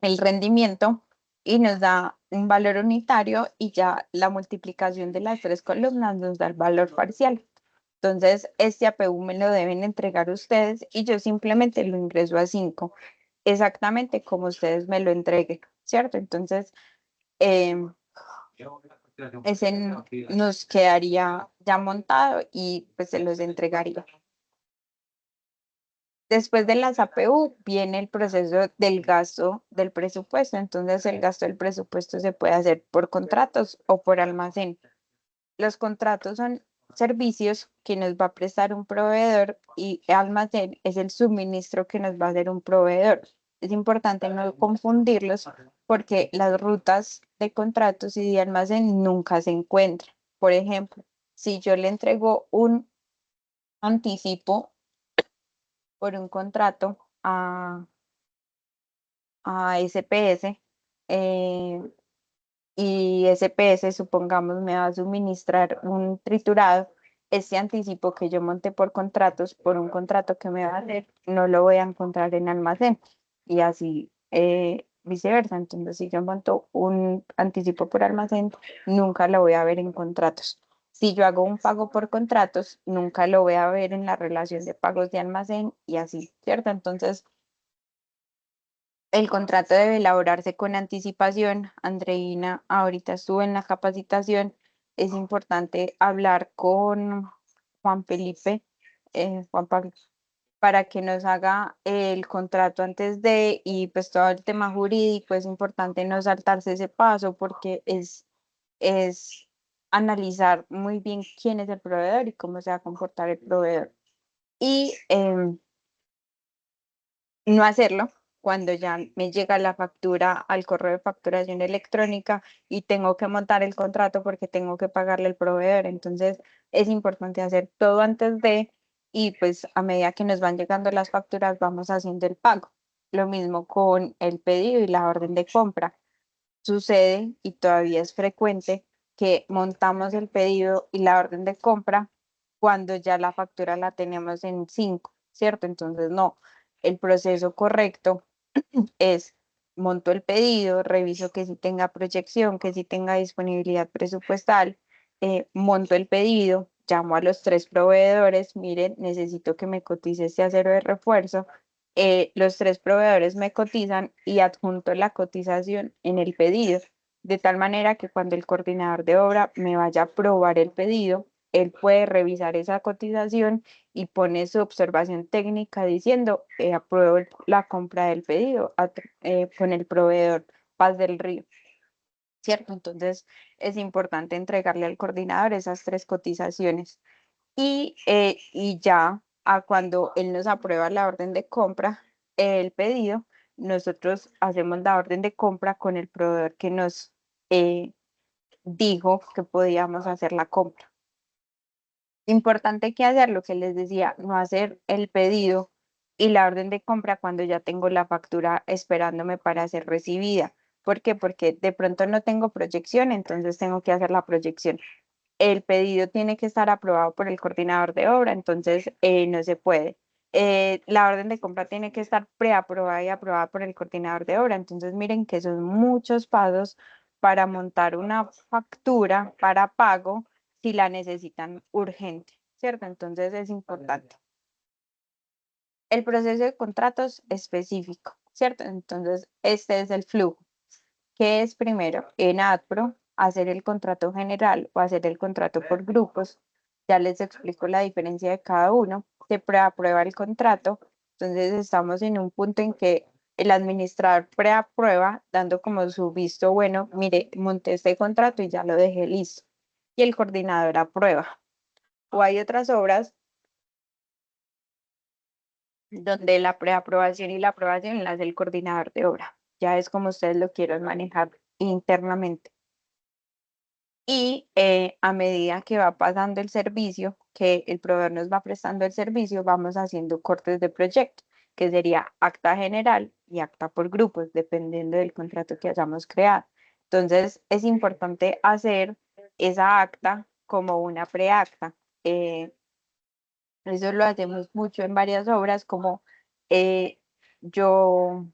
A: el rendimiento y nos da un valor unitario y ya la multiplicación de las tres columnas nos da el valor parcial. Entonces, este APU me lo deben entregar ustedes y yo simplemente lo ingreso a 5, exactamente como ustedes me lo entreguen, ¿cierto? Entonces, em, nos quedaría ya montado y pues se los entregaría. Después de las APU viene el proceso del gasto del presupuesto. Entonces, el gasto del presupuesto se puede hacer por contratos o por almacén. Los contratos son servicios que nos va a prestar un proveedor y almacén es el suministro que nos va a hacer un proveedor. Es importante no confundirlos porque las rutas de contratos y de almacén nunca se encuentran. Por ejemplo, si yo le entrego un anticipo por un contrato a SPS, y SPS, supongamos, me va a suministrar un triturado, ese anticipo que yo monté por contratos, por un contrato que me va a hacer, no lo voy a encontrar en almacén y así viceversa. Entonces, si yo monto un anticipo por almacén, nunca lo voy a ver en contratos. Si yo hago un pago por contratos, nunca lo voy a ver en la relación de pagos de almacén y así, ¿cierto? Entonces, el contrato debe elaborarse con anticipación. Andreina ahorita estuvo en la capacitación. Es importante hablar con Juan Felipe, Juan Pablo, para que nos haga el contrato antes de, y pues todo el tema jurídico. Es importante no saltarse ese paso porque es analizar muy bien quién es el proveedor y cómo se va a comportar el proveedor. Y no hacerlo cuando ya me llega la factura al correo de facturación electrónica y tengo que montar el contrato porque tengo que pagarle al proveedor. Entonces, es importante hacer todo antes de, y pues a medida que nos van llegando las facturas, vamos haciendo el pago. Lo mismo con el pedido y la orden de compra. Sucede y todavía es frecuente que montamos el pedido y la orden de compra cuando ya la factura la tenemos en 5, ¿cierto? Entonces, no, el proceso correcto es monto el pedido, reviso que sí tenga proyección, que sí tenga disponibilidad presupuestal, monto el pedido, llamo a los tres proveedores, miren, necesito que me cotice este acero de refuerzo. Los tres proveedores me cotizan y adjunto la cotización en el pedido, de tal manera que cuando el coordinador de obra me vaya a aprobar el pedido, él puede revisar esa cotización y pone su observación técnica diciendo, apruebo la compra del pedido con el proveedor Paz del Río, ¿cierto? Entonces es importante entregarle al coordinador esas tres cotizaciones y ya cuando él nos aprueba la orden de compra, el pedido, nosotros hacemos la orden de compra con el proveedor que nos eh, dijo que podíamos hacer la compra. Importante que hacer lo que les decía, no hacer el pedido y la orden de compra cuando ya tengo la factura esperándome para ser recibida. ¿Por qué? Porque de pronto no tengo proyección, entonces tengo que hacer la proyección. El pedido tiene que estar aprobado por el coordinador de obra, entonces no se puede. La orden de compra tiene que estar preaprobada y aprobada por el coordinador de obra. Entonces miren que son muchos pasos para montar una factura para pago si la necesitan urgente, ¿cierto? Entonces es importante. El proceso de contratos específico, ¿cierto? Entonces este es el flujo. ¿Qué es primero? En AdPro, hacer el contrato general o hacer el contrato por grupos. Ya les explico la diferencia de cada uno. Se preaprueba el contrato. Entonces estamos en un punto en que el administrador preaprueba, dando como su visto bueno, mire, monté este contrato y ya lo dejé listo. Y el coordinador aprueba. O hay otras obras donde la preaprobación y la aprobación la hace el coordinador de obra. Ya es como ustedes lo quieran manejar internamente. Y a medida que va pasando el servicio, que el proveedor nos va prestando el servicio, vamos haciendo cortes de proyecto, que sería acta general y acta por grupos, dependiendo del contrato que hayamos creado. Entonces, es importante hacer esa acta como una preacta. Eh, Eso lo hacemos mucho en varias obras, como eh, yo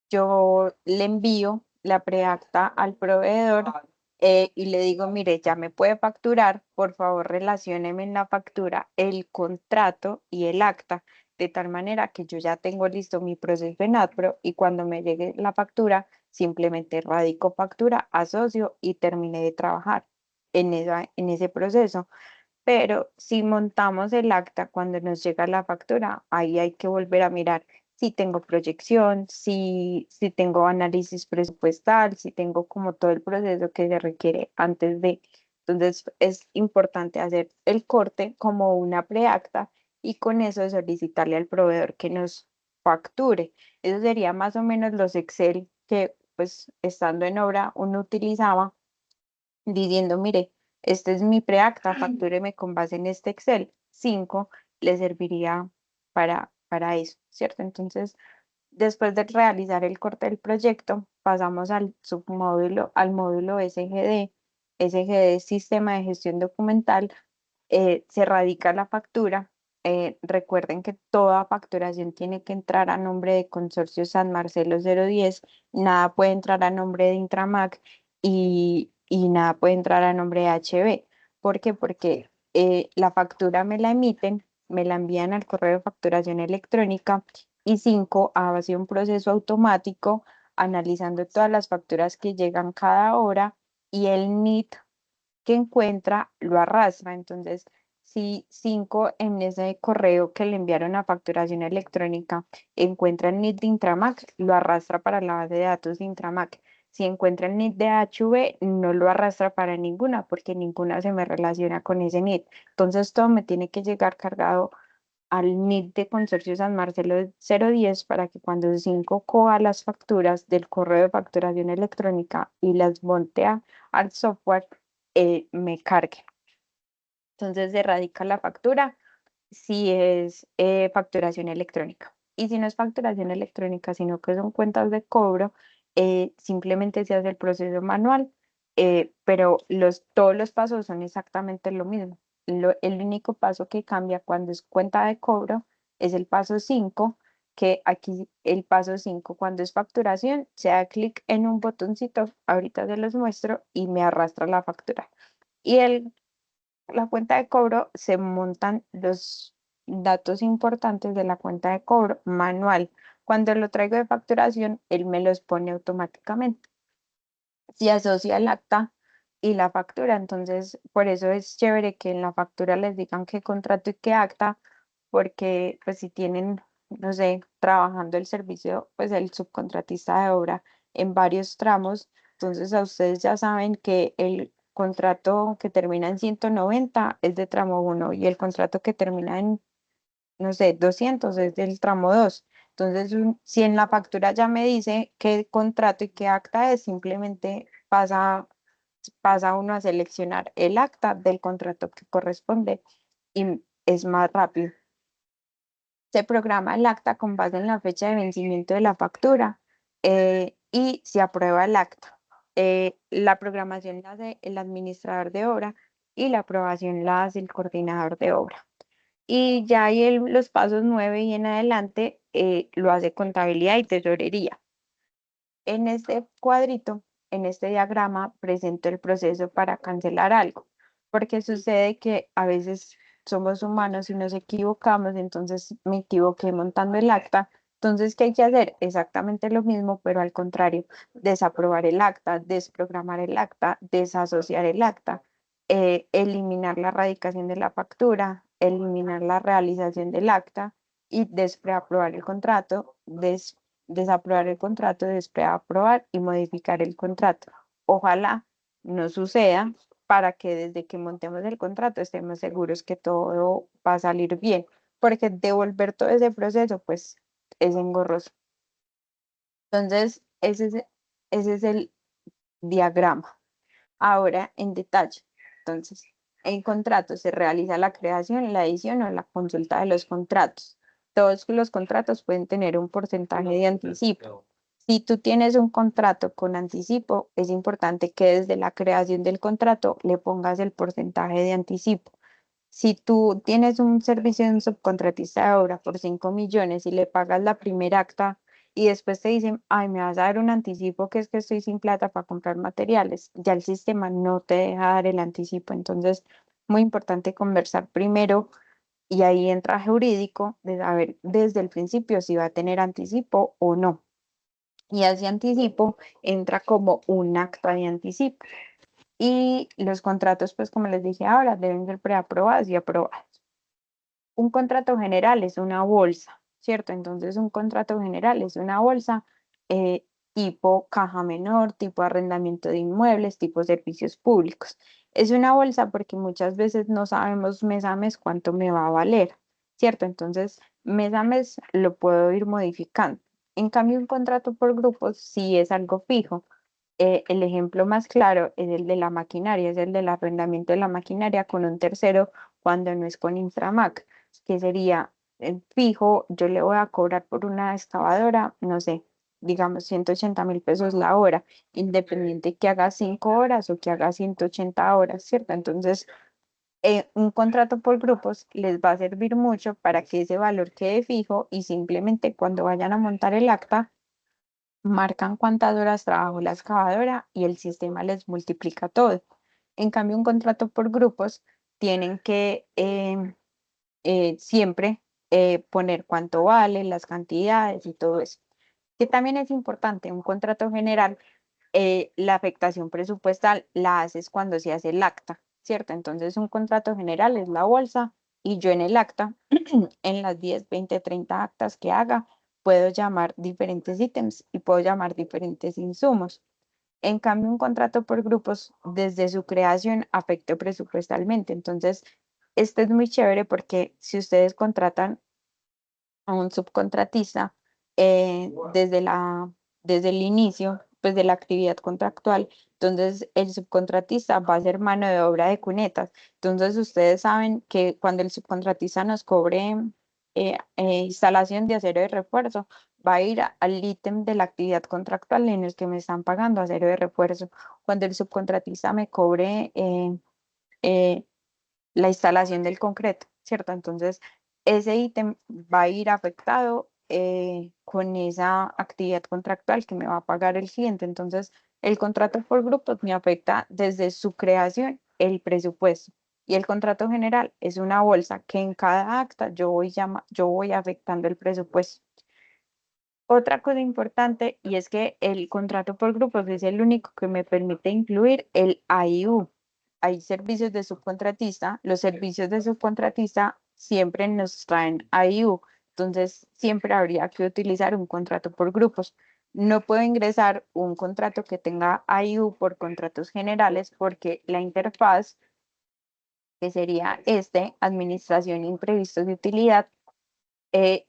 A: yo le envío la preacta al proveedor y le digo, mire, ya me puede facturar, por favor, relacióneme en la factura el contrato y el acta, de tal manera que yo ya tengo listo mi proceso en AdPro y cuando me llegue la factura, simplemente radico factura, asocio y terminé de trabajar en ese proceso. Pero si montamos el acta cuando nos llega la factura, ahí hay que volver a mirar si tengo proyección, si tengo análisis presupuestal, si tengo como todo el proceso que se requiere antes de. Entonces es importante hacer el corte como una preacta y con eso solicitarle al proveedor que nos facture. Eso sería más o menos los Excel que pues estando en obra uno utilizaba diciendo, mire, este es mi preacta, factúreme con base en este Excel. 5 le serviría para eso, ¿cierto? Entonces, después de realizar el corte del proyecto, pasamos al submódulo, al módulo SGD. SGD es Sistema de Gestión Documental. Se radica la factura. Recuerden que toda facturación tiene que entrar a nombre de Consorcio San Marcelo 010, nada puede entrar a nombre de Intramac y nada puede entrar a nombre de HB. ¿Por qué? Porque la factura me la emiten, me la envían al correo de facturación electrónica y 5 hace un proceso automático analizando todas las facturas que llegan cada hora y el NIT que encuentra lo arrastra. Entonces, si 5 en ese correo que le enviaron a facturación electrónica encuentra el NIT de Intramac, lo arrastra para la base de datos de Intramac. Si encuentra el NIT de HV, no lo arrastra para ninguna, porque ninguna se me relaciona con ese NIT. Entonces, todo me tiene que llegar cargado al NIT de Consorcio San Marcelo 010 para que cuando 5 coja las facturas del correo de facturación electrónica y las monte al software, me cargue. Entonces se radica la factura si es facturación electrónica. Y si no es facturación electrónica, sino que son cuentas de cobro, simplemente se hace el proceso manual, pero todos los pasos son exactamente lo mismo. El único paso que cambia cuando es cuenta de cobro es el paso 5, que aquí el paso 5 cuando es facturación, se da clic en un botoncito, ahorita se los muestro y me arrastra la factura. Y la cuenta de cobro se montan los datos importantes de la cuenta de cobro manual. Cuando lo traigo de facturación, él me los pone automáticamente. Si asocia el acta y la factura, entonces por eso es chévere que en la factura les digan qué contrato y qué acta, porque pues si tienen, no sé, trabajando el servicio, pues el subcontratista de obra en varios tramos, entonces a ustedes ya saben que el contrato que termina en 190 es de tramo uno y el contrato que termina en, no sé, 200 es del tramo 2. Entonces, si en la factura ya me dice qué contrato y qué acta es, simplemente pasa uno a seleccionar el acta del contrato que corresponde y es más rápido. Se programa el acta con base en la fecha de vencimiento de la factura y se aprueba el acta. La programación la hace el administrador de obra y la aprobación la hace el coordinador de obra. Y ya ahí los pasos 9 y en adelante lo hace contabilidad y tesorería. En este cuadrito, en este diagrama, presento el proceso para cancelar algo, porque sucede que a veces somos humanos y nos equivocamos, entonces me equivoqué montando el acta. Entonces, ¿qué hay que hacer? Exactamente lo mismo, pero al contrario, desaprobar el acta, desprogramar el acta, desasociar el acta, eliminar la radicación de la factura, eliminar la realización del acta y despreaprobar el contrato, desaprobar el contrato, después aprobar y modificar el contrato. Ojalá no suceda para que desde que montemos el contrato estemos seguros que todo va a salir bien, porque devolver todo ese proceso pues es engorroso. Entonces, ese es el diagrama. Ahora en detalle. Entonces, En contratos se realiza la creación, la edición o la consulta de los contratos. Todos los contratos pueden tener un porcentaje de anticipo. Si tú tienes un contrato con anticipo, es importante que desde la creación del contrato le pongas el porcentaje de anticipo. Si tú tienes un servicio de un subcontratista de obra por 5 millones y le pagas la primera acta y después te dicen, ay, me vas a dar un anticipo que es que estoy sin plata para comprar materiales, ya el sistema no te deja dar el anticipo. Entonces, muy importante conversar primero y ahí entra jurídico de saber desde el principio si va a tener anticipo o no. Y ese anticipo entra como un acta de anticipo. Y los contratos, pues como les dije ahora, deben ser preaprobados y aprobados. Un contrato general es una bolsa, ¿cierto? Entonces, un contrato general es una bolsa tipo caja menor, tipo arrendamiento de inmuebles, tipo servicios públicos. Es una bolsa porque muchas veces no sabemos mes a mes cuánto me va a valer, ¿cierto? Entonces, mes a mes lo puedo ir modificando. En cambio, un contrato por grupos sí es algo fijo. El ejemplo más claro es el de la maquinaria, es el del arrendamiento de la maquinaria con un tercero cuando no es con Inframac, que sería fijo, yo le voy a cobrar por una excavadora, no sé, digamos 180.000 pesos la hora, independiente que haga 5 horas o que haga 180 horas, ¿cierto? Entonces, un contrato por grupos les va a servir mucho para que ese valor quede fijo y simplemente cuando vayan a montar el acta, marcan cuántas horas trabajó la excavadora y el sistema les multiplica todo. En cambio, un contrato por grupos tienen que siempre poner cuánto vale, las cantidades y todo eso. Que también es importante, un contrato general, la afectación presupuestal la haces cuando se hace el acta, ¿cierto? Entonces, un contrato general es la bolsa y yo en el acta, en las 10, 20, 30 actas que haga, puedo llamar diferentes ítems y puedo llamar diferentes insumos. En cambio, un contrato por grupos, desde su creación, afecta presupuestalmente. Entonces, este es muy chévere porque si ustedes contratan a un subcontratista desde el inicio, pues de la actividad contractual, entonces el subcontratista va a ser mano de obra de cunetas. Entonces, ustedes saben que cuando el subcontratista nos cobre instalación de acero de refuerzo, va a ir al ítem de la actividad contractual en el que me están pagando acero de refuerzo. Cuando el subcontratista me cobre eh, la instalación del concreto, ¿cierto? Entonces, ese ítem va a ir afectado con esa actividad contractual que me va a pagar el cliente. Entonces, el contrato por grupos me afecta desde su creación el presupuesto. Y el contrato general es una bolsa que en cada acta yo voy afectando el presupuesto. Otra cosa importante y es que el contrato por grupos es el único que me permite incluir el AIU. Hay servicios de subcontratista, los servicios de subcontratista siempre nos traen AIU, entonces siempre habría que utilizar un contrato por grupos. No puedo ingresar un contrato que tenga AIU por contratos generales porque la interfaz, que sería administración e imprevistos de utilidad,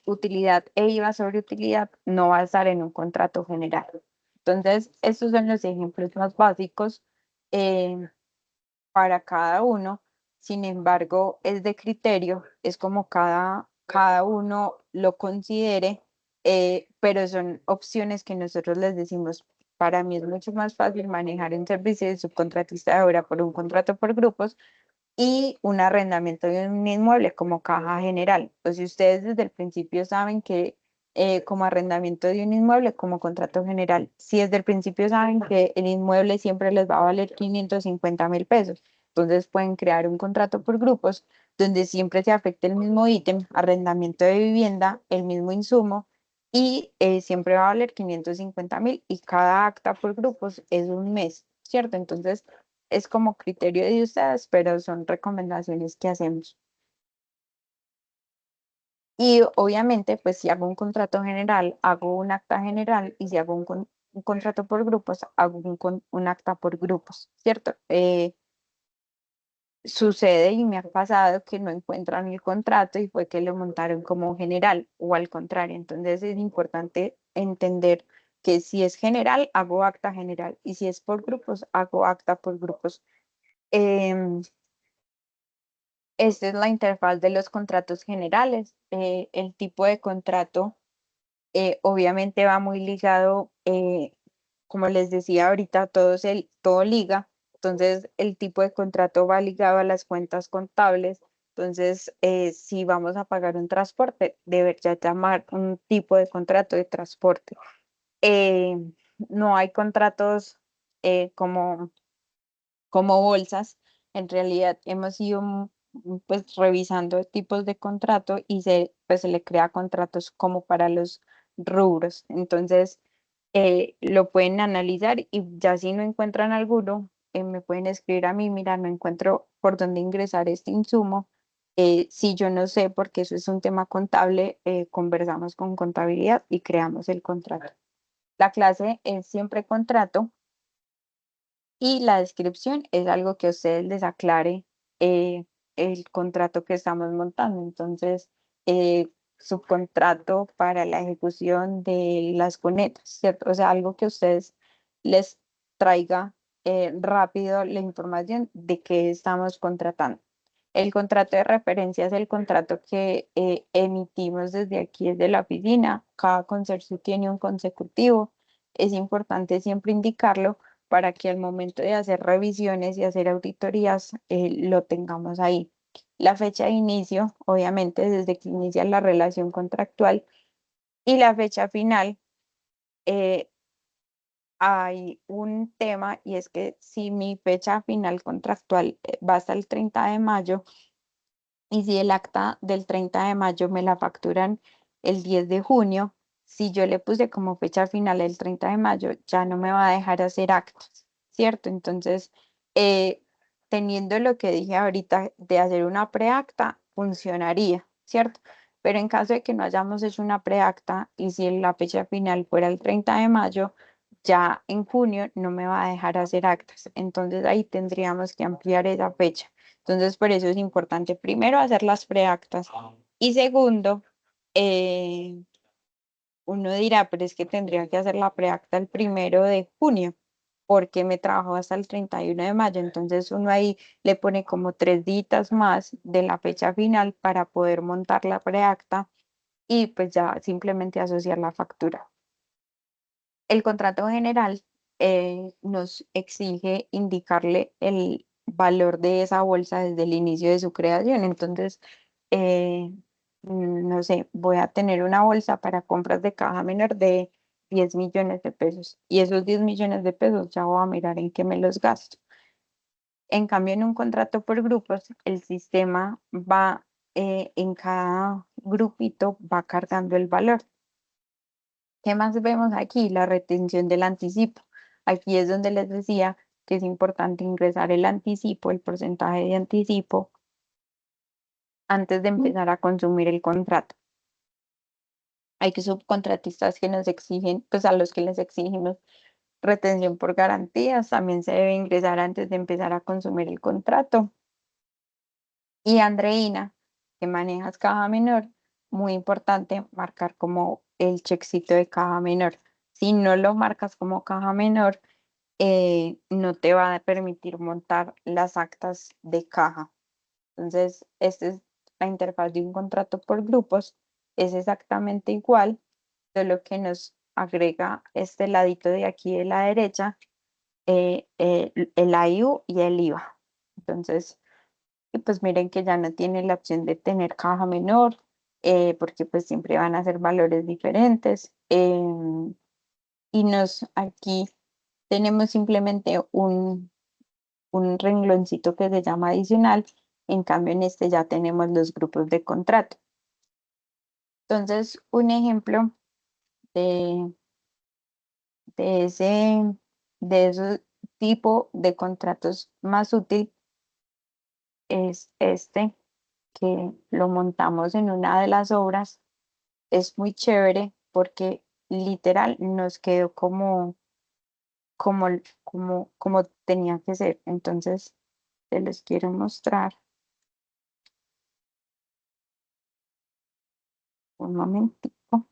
A: utilidad e IVA sobre utilidad no va a estar en un contrato general. Entonces, estos son los ejemplos más básicos eh, para cada uno. Sin embargo, es de criterio, es como cada uno lo considere, pero son opciones que nosotros les decimos. Para mí es mucho más fácil manejar un servicio de subcontratista de obra por un contrato por grupos y un arrendamiento de un inmueble como caja general. Pues si ustedes desde el principio saben que como arrendamiento de un inmueble, como contrato general, si desde el principio saben que el inmueble siempre les va a valer 550.000 pesos, entonces pueden crear un contrato por grupos donde siempre se afecte el mismo ítem, arrendamiento de vivienda, el mismo insumo. Y siempre va a valer 550.000 y cada acta por grupos es un mes, ¿cierto? Entonces, es como criterio de ustedes, pero son recomendaciones que hacemos. Y obviamente, pues si hago un contrato general, hago un acta general y si hago un contrato por grupos, hago un acta por grupos, ¿cierto? Sucede y me ha pasado que no encuentran el contrato y fue que lo montaron como general o al contrario. Entonces es importante entender que si es general, hago acta general y si es por grupos, hago acta por grupos. Em, esta es la interfaz de los contratos generales. El tipo de contrato obviamente va muy ligado, como les decía ahorita, todo liga. Entonces, el tipo de contrato va ligado a las cuentas contables. Entonces, si vamos a pagar un transporte, debería llamar un tipo de contrato de transporte. Eh, no hay contratos como bolsas. En realidad hemos ido pues revisando tipos de contrato y pues se le crea contratos como para los rubros. Entonces lo pueden analizar y ya si no encuentran alguno, me pueden escribir a mí, mira, no encuentro por dónde ingresar este insumo. Si yo no sé, porque eso es un tema contable, conversamos con contabilidad y creamos el contrato. La clase es siempre contrato y la descripción es algo que a ustedes les aclare el contrato que estamos montando. Entonces, subcontrato para la ejecución de las cunetas, ¿cierto? O sea, algo que a ustedes les traiga rápido la información de qué estamos contratando. El contrato de referencia es el contrato que emitimos desde aquí, desde la oficina. Cada consorcio tiene un consecutivo. Es importante siempre indicarlo para que al momento de hacer revisiones y hacer auditorías lo tengamos ahí. La fecha de inicio, obviamente, desde que inicia la relación contractual y la fecha final, eh, hay un tema y es que si mi fecha final contractual va hasta el 30 de mayo, y si el acta del 30 de mayo me la facturan el 10 de junio, si yo le puse como fecha final el 30 de mayo, ya no me va a dejar hacer actos, ¿cierto? Entonces, eh, teniendo lo que dije ahorita de hacer una preacta, funcionaría, ¿cierto? Pero en caso de que no hayamos hecho una preacta y si la fecha final fuera el 30 de mayo, ya en junio no me va a dejar hacer actas. Entonces ahí tendríamos que ampliar esa fecha. Entonces, por eso es importante primero hacer las preactas y segundo, eh, uno dirá, pero es que tendría que hacer la preacta el 1 de junio porque me trabajo hasta el 31 de mayo. Entonces, uno ahí le pone como 3 días más de la fecha final para poder montar la preacta y pues ya simplemente asociar la factura. El contrato general nos exige indicarle el valor de esa bolsa desde el inicio de su creación. Entonces, eh, no sé, voy a tener una bolsa para compras de caja menor de 10 millones de pesos y esos 10 millones de pesos ya voy a mirar en qué me los gasto. En cambio, en un contrato por grupos, el sistema va en cada grupito, va cargando el valor. ¿Qué más vemos aquí? La retención del anticipo. Aquí es donde les decía que es importante ingresar el anticipo, el porcentaje de anticipo, antes de empezar a consumir el contrato. Hay que subcontratistas que nos exigen, pues a los que les exigimos retención por garantías, también se debe ingresar antes de empezar a consumir el contrato. Y Andreina, que manejas caja menor, muy importante marcar como el checkcito de caja menor. Si no lo marcas como caja menor, no te va a permitir montar las actas de caja. Entonces, esta es la interfaz de un contrato por grupos. Es exactamente igual, solo que nos agrega este ladito de aquí de la derecha, el IU y el IVA. Entonces, y pues miren que ya no tiene la opción de tener caja menor, porque pues siempre van a ser valores diferentes. Y aquí tenemos simplemente un rengloncito que se llama adicional, en cambio en este ya tenemos los grupos de contrato. Entonces, un ejemplo de, de ese, de ese tipo de contratos más útil es este, que lo montamos en una de las obras. Es muy chévere porque literal nos quedó como, como tenía que ser. Entonces, te los quiero mostrar un momentico.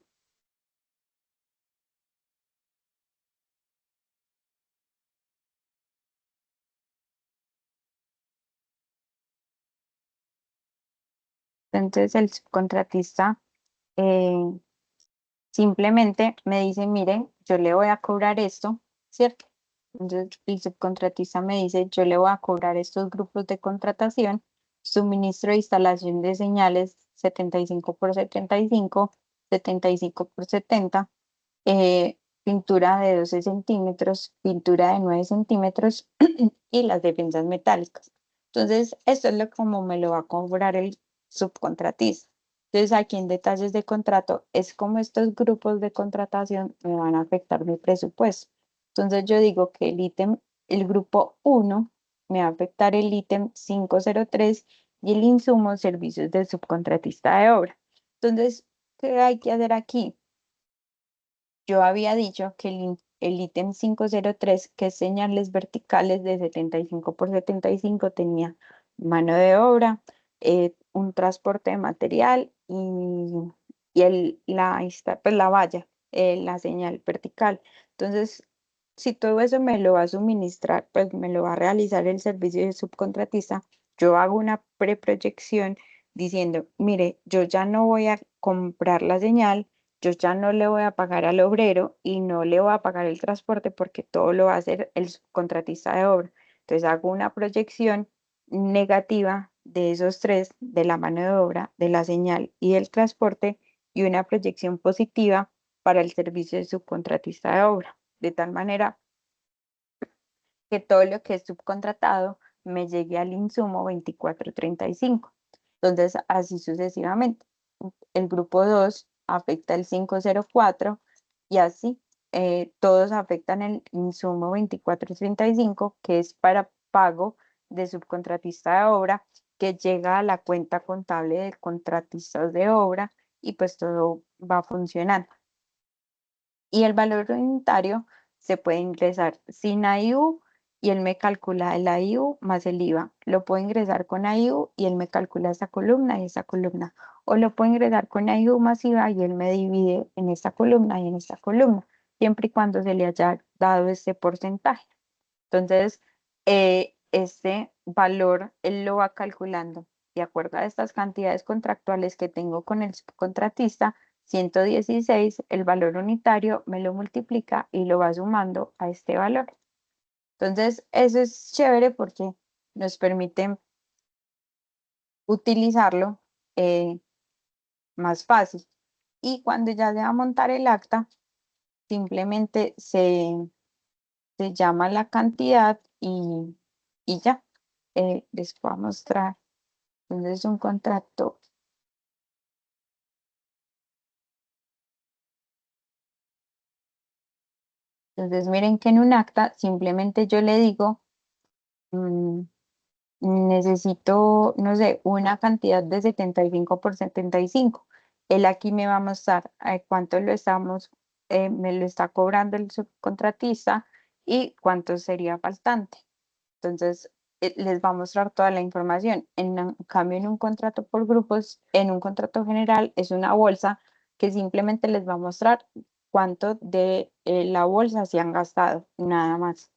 A: Entonces el subcontratista simplemente me dice, mire, yo le voy a cobrar esto, ¿cierto? Entonces el subcontratista me dice, yo le voy a cobrar estos grupos de contratación, suministro de instalación de señales 75 por 75, 75 por 70, pintura de 12 centímetros, pintura de 9 centímetros y las defensas metálicas. Entonces, esto es lo como me lo va a cobrar el subcontratista. Entonces, aquí en detalles de contrato es como estos grupos de contratación me van a afectar mi presupuesto. Entonces, yo digo que el grupo 1 me va a afectar el ítem 503 y el insumo servicios del subcontratista de obra. Entonces, ¿qué hay que hacer aquí? Yo había dicho que el ítem 503, que es señales verticales de 75 por 75, tenía mano de obra, un transporte de material pues la valla, la señal vertical. Entonces, si todo eso me lo va a suministrar, pues me lo va a realizar el servicio de subcontratista, yo hago una preproyección diciendo, mire, yo ya no voy a comprar la señal, yo ya no le voy a pagar al obrero y no le voy a pagar el transporte porque todo lo va a hacer el subcontratista de obra. Entonces hago una proyección negativa de esos tres, de la mano de obra, de la señal y del transporte, y una proyección positiva para el servicio de subcontratista de obra, de tal manera que todo lo que es subcontratado me llegue al insumo 2435. Entonces, así sucesivamente. El grupo 2 afecta el 504 y así todos afectan el insumo 2435, que es para pago de subcontratista de obra, que llega a la cuenta contable de contratistas de obra y pues todo va funcionando. Y el valor unitario se puede ingresar sin IU y él me calcula el IU más el IVA. Lo puedo ingresar con IU y él me calcula esa columna y esa columna. O lo puedo ingresar con IU más IVA y él me divide en esta columna y en esta columna, siempre y cuando se le haya dado este porcentaje. Entonces, este valor él lo va calculando de acuerdo a estas cantidades contractuales que tengo con el subcontratista. 116, el valor unitario me lo multiplica y lo va sumando a este valor. Entonces, eso es chévere porque nos permite utilizarlo más fácil. Y cuando ya se va a montar el acta, simplemente se llama la cantidad y ya. Les voy a mostrar. Entonces, un contrato. Entonces, miren que en un acta simplemente yo le digo, mm, necesito, no sé, una cantidad de 75 por 75. Él aquí me va a mostrar cuánto me lo está cobrando el subcontratista y cuánto sería faltante. Entonces, les va a mostrar toda la información. Cambio, en un contrato por grupos, en un contrato general, es una bolsa que simplemente les va a mostrar cuánto de la bolsa se han gastado, nada más.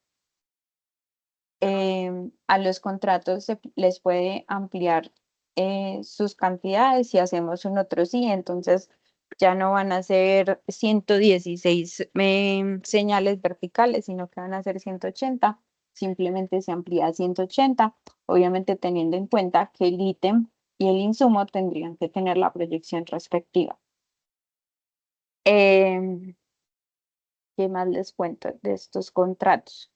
A: A los contratos se les puede ampliar sus cantidades si hacemos un otro sí, entonces ya no van a ser 116 señales verticales, sino que van a ser 180. Simplemente se amplía a 180, obviamente teniendo en cuenta que el ítem y el insumo tendrían que tener la proyección respectiva. Em, ¿Qué más les cuento de estos contratos?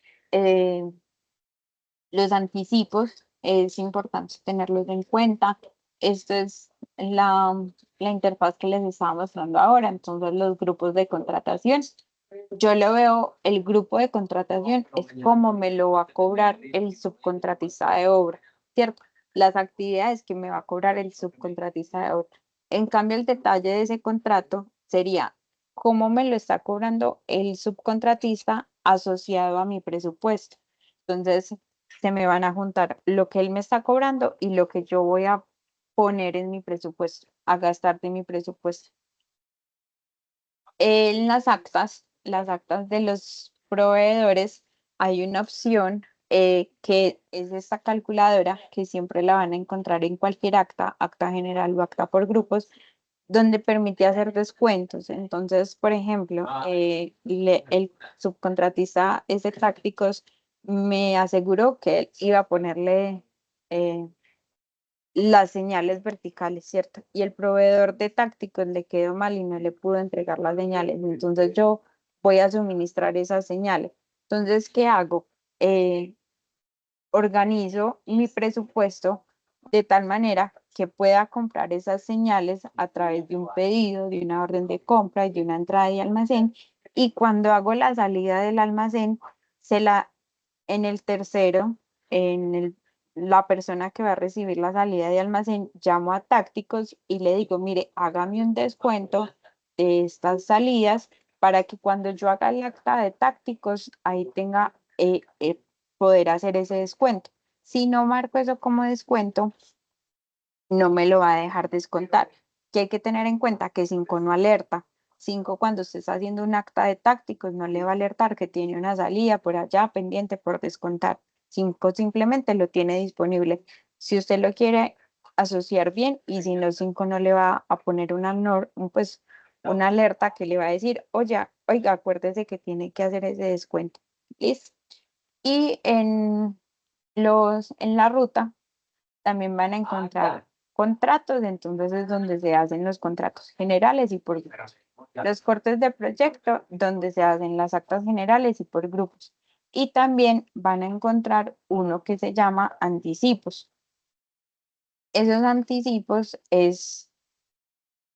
A: Los anticipos es importante tenerlos en cuenta. Esto es la interfaz que les estaba mostrando ahora. Entonces, los grupos de contratación. Yo lo veo, el grupo de contratación es como me lo va a cobrar el subcontratista de obra, ¿cierto? Las actividades que me va a cobrar el subcontratista de obra. En cambio, el detalle de ese contrato sería cómo me lo está cobrando el subcontratista asociado a mi presupuesto. Entonces, se me van a juntar lo que él me está cobrando y lo que yo voy a poner en mi presupuesto, a gastar de mi presupuesto. En las actas de los proveedores, hay una opción que es esta calculadora que siempre la van a encontrar en cualquier acta, acta general o acta por grupos, donde permite hacer descuentos. Entonces, por ejemplo, el subcontratista ese Tácticos me aseguró que él iba a ponerle eh, las señales verticales, ¿cierto? Y el proveedor de Tácticos le quedó mal y no le pudo entregar las señales. Entonces yo voy a suministrar esas señales. Entonces, ¿qué hago? Organizo mi presupuesto de tal manera que pueda comprar esas señales a través de un pedido, de una orden de compra y de una entrada de almacén. Y cuando hago la salida del almacén, se la en el tercero, en la persona que va a recibir la salida de almacén, llamo a Tácticos y le digo, mire, hágame un descuento de estas salidas para que cuando yo haga el acta de Tácticos, ahí tenga poder hacer ese descuento. Si no marco eso como descuento, no me lo va a dejar descontar. Que hay que tener en cuenta que 5 no alerta. 5 cuando usted está haciendo un acta de Tácticos no le va a alertar que tiene una salida por allá pendiente por descontar. 5 simplemente lo tiene disponible. Si usted lo quiere asociar bien y si no 5 no le va a poner pues una alerta que le va a decir, oiga, acuérdese que tiene que hacer ese descuento. ¿Listo? Y en la ruta también van a encontrar contratos, entonces es donde se hacen los contratos generales y por grupos. Los cortes de proyecto, donde se hacen las actas generales y por grupos. Y también van a encontrar uno que se llama anticipos. Esos anticipos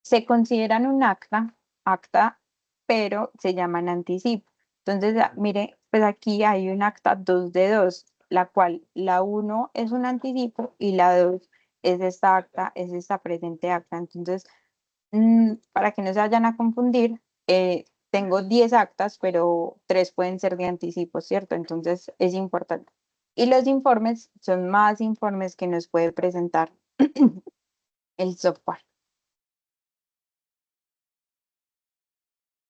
A: se consideran un acta, pero se llaman anticipo. Entonces, mire, pues aquí hay un acta 2 de 2, la cual la uno es un anticipo y la 2 es esta acta, es esta presente acta. Entonces, para que no se vayan a confundir, tengo 10 actas, pero 3 pueden ser de anticipo, ¿cierto? Entonces, es importante. Y los informes son más informes que nos puede presentar el software.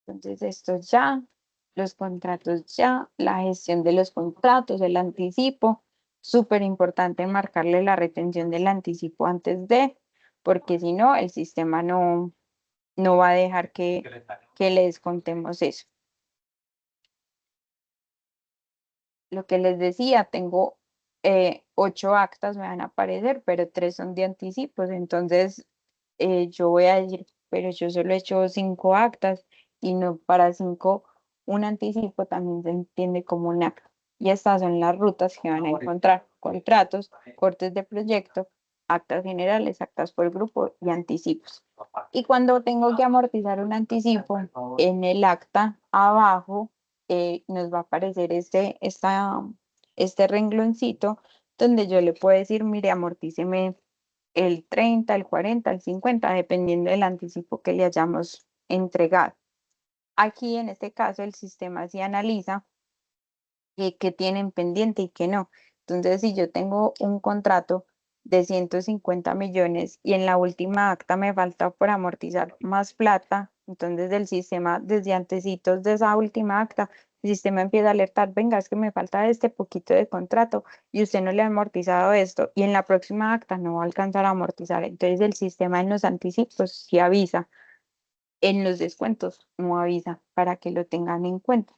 A: Entonces, esto ya, los contratos ya, la gestión de los contratos, el anticipo, súper importante marcarle la retención del anticipo antes de, porque si no, el sistema no va a dejar que le descontemos eso. Lo que les decía, tengo 8 actas, me van a aparecer, pero 3 son de anticipos, entonces yo voy a decir, pero yo solo he hecho 5 actas y no para 5 un anticipo también se entiende como un acta. Y estas son las rutas que van a encontrar, contratos, cortes de proyecto, actas generales, actas por grupo y anticipos. Y cuando tengo que amortizar un anticipo, en el acta abajo nos va a aparecer este rengloncito donde yo le puedo decir, mire, amortíceme el 30, el 40, el 50, dependiendo del anticipo que le hayamos entregado. Aquí en este caso el sistema sí analiza qué tienen pendiente y qué no. Entonces, si yo tengo un contrato de 150 millones y en la última acta me falta por amortizar más plata, entonces el sistema desde antecitos de esa última acta, el sistema empieza a alertar, venga, es que me falta este poquito de contrato y usted no le ha amortizado esto y en la próxima acta no va a alcanzar a amortizar. Entonces el sistema en los anticipos sí avisa, en los descuentos no avisa para que lo tengan en cuenta.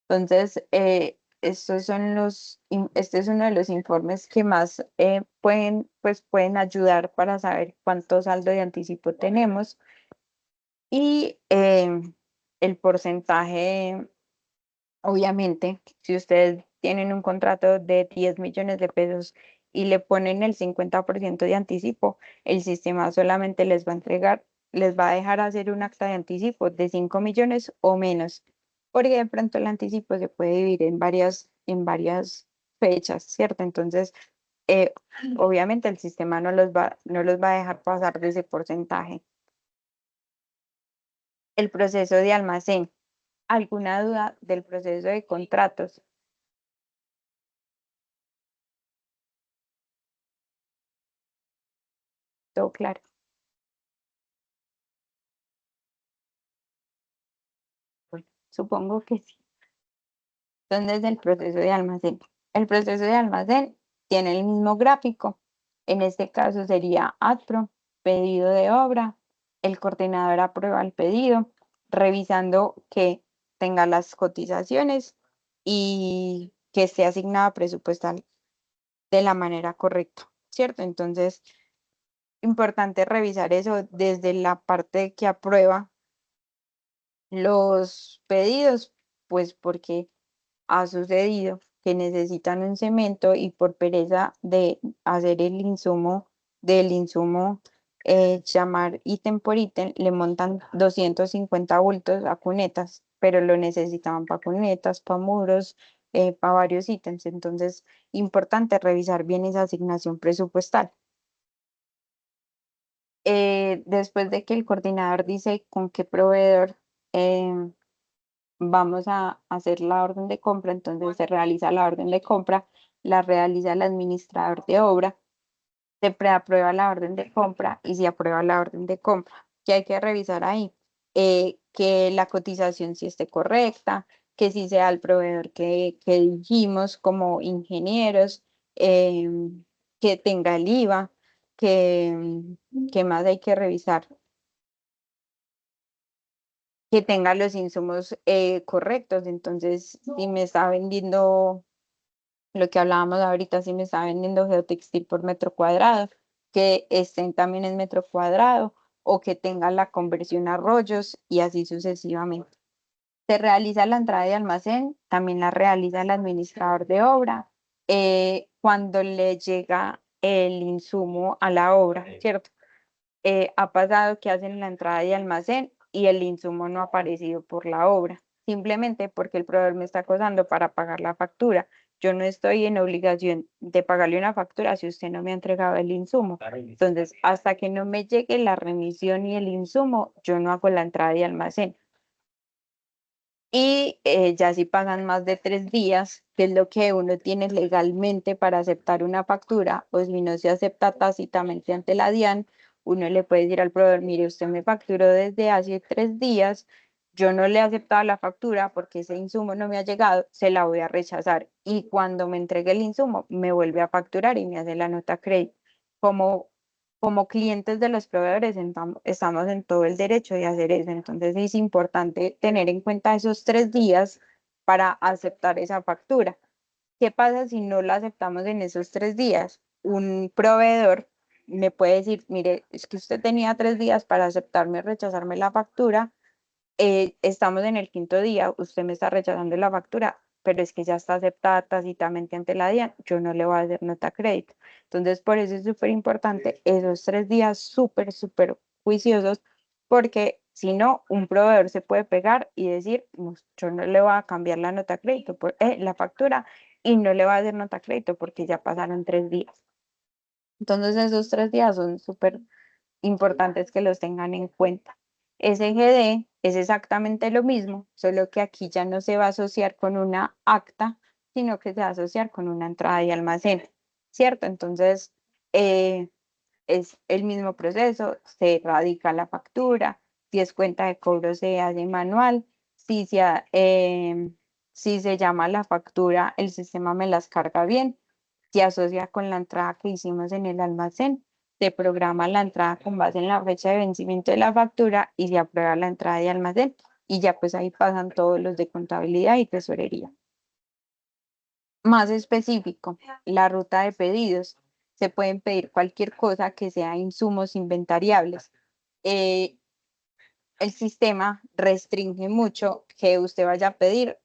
A: Entonces, este es uno de los informes que más pueden ayudar para saber cuánto saldo de anticipo tenemos y el porcentaje. Obviamente, si ustedes tienen un contrato de 10 millones de pesos y le ponen el 50% de anticipo, el sistema solamente les va a entregar, les va a dejar hacer un acta de anticipo de 5 millones o menos, porque de pronto el anticipo se puede dividir en varias fechas, ¿cierto? Entonces, eh, obviamente el sistema no los va a dejar pasar de ese porcentaje. El proceso de almacén. ¿Alguna duda del proceso de contratos? Todo claro. Bueno, supongo que sí. Entonces, el proceso de almacén. El proceso de almacén tiene el mismo gráfico. En este caso sería ADPRO, pedido de obra. El coordinador aprueba el pedido, revisando que tenga las cotizaciones y que esté asignada presupuestal de la manera correcta, ¿cierto? Entonces, importante revisar eso desde la parte que aprueba los pedidos, pues porque ha sucedido que necesitan un cemento y por pereza de hacer el insumo, del insumo, llamar ítem por ítem, le montan 250 bultos a cunetas, pero lo necesitaban para cunetas, para muros, para varios ítems. Entonces, importante revisar bien esa asignación presupuestal. Después de que el coordinador dice con qué proveedor vamos a hacer la orden de compra, entonces se realiza la orden de compra, la realiza el administrador de obra, se preaprueba la orden de compra y se aprueba la orden de compra. ¿Qué hay que revisar ahí? Que la cotización sí esté correcta, que sí sea el proveedor que dijimos como ingenieros, que tenga el IVA, que más hay que revisar, que tenga los insumos correctos. Entonces, si me está vendiendo lo que hablábamos ahorita, si me está vendiendo geotextil por metro cuadrado, que estén también en metro cuadrado o que tenga la conversión a rollos y así sucesivamente. Se realiza la entrada de almacén, también la realiza el administrador de obra cuando le llega el insumo a la obra, ¿cierto? Ha pasado que hacen la entrada de almacén y el insumo no ha aparecido por la obra, simplemente porque el proveedor me está acosando para pagar la factura. Yo no estoy en obligación de pagarle una factura si usted no me ha entregado el insumo. Entonces, hasta que no me llegue la remisión y el insumo, yo no hago la entrada de almacén. Y ya si pasan más de 3 días, que es lo que uno tiene legalmente para aceptar una factura, o si no se acepta tácitamente ante la DIAN, uno le puede decir al proveedor, mire, usted me facturó desde hace 3 días, yo no le he aceptado la factura porque ese insumo no me ha llegado, se la voy a rechazar. Y cuando me entregue el insumo, me vuelve a facturar y me hace la nota crédito. Como como clientes de los proveedores estamos en todo el derecho de hacer eso. Entonces es importante tener en cuenta esos 3 días para aceptar esa factura. ¿Qué pasa si no la aceptamos en esos 3 días? Un proveedor me puede decir, mire, es que usted tenía 3 días para aceptarme o rechazarme la factura, estamos en el quinto día, usted me está rechazando la factura, pero es que ya está aceptada tácitamente ante la DIAN, yo no le voy a hacer nota crédito. Entonces, por eso es súper importante esos 3 días súper, súper juiciosos, porque si no, un proveedor se puede pegar y decir, "No, yo no le voy a cambiar la nota crédito, la factura, y no le voy a hacer nota crédito porque ya pasaron 3 días". Entonces, esos 3 días son súper importantes que los tengan en cuenta. SGD es exactamente lo mismo, solo que aquí ya no se va a asociar con una acta, sino que se va a asociar con una entrada y almacén, ¿cierto? Entonces, eh, es el mismo proceso, se radica la factura, si es cuenta de cobro se hace manual, si se llama la factura, el sistema me las carga bien, se asocia con la entrada que hicimos en el almacén, se programa la entrada con base en la fecha de vencimiento de la factura y se aprueba la entrada de almacén. Y ya pues ahí pasan todos los de contabilidad y tesorería. Más específico, la ruta de pedidos. Se pueden pedir cualquier cosa que sea insumos inventariables. Eh, el sistema restringe mucho que usted vaya a pedir,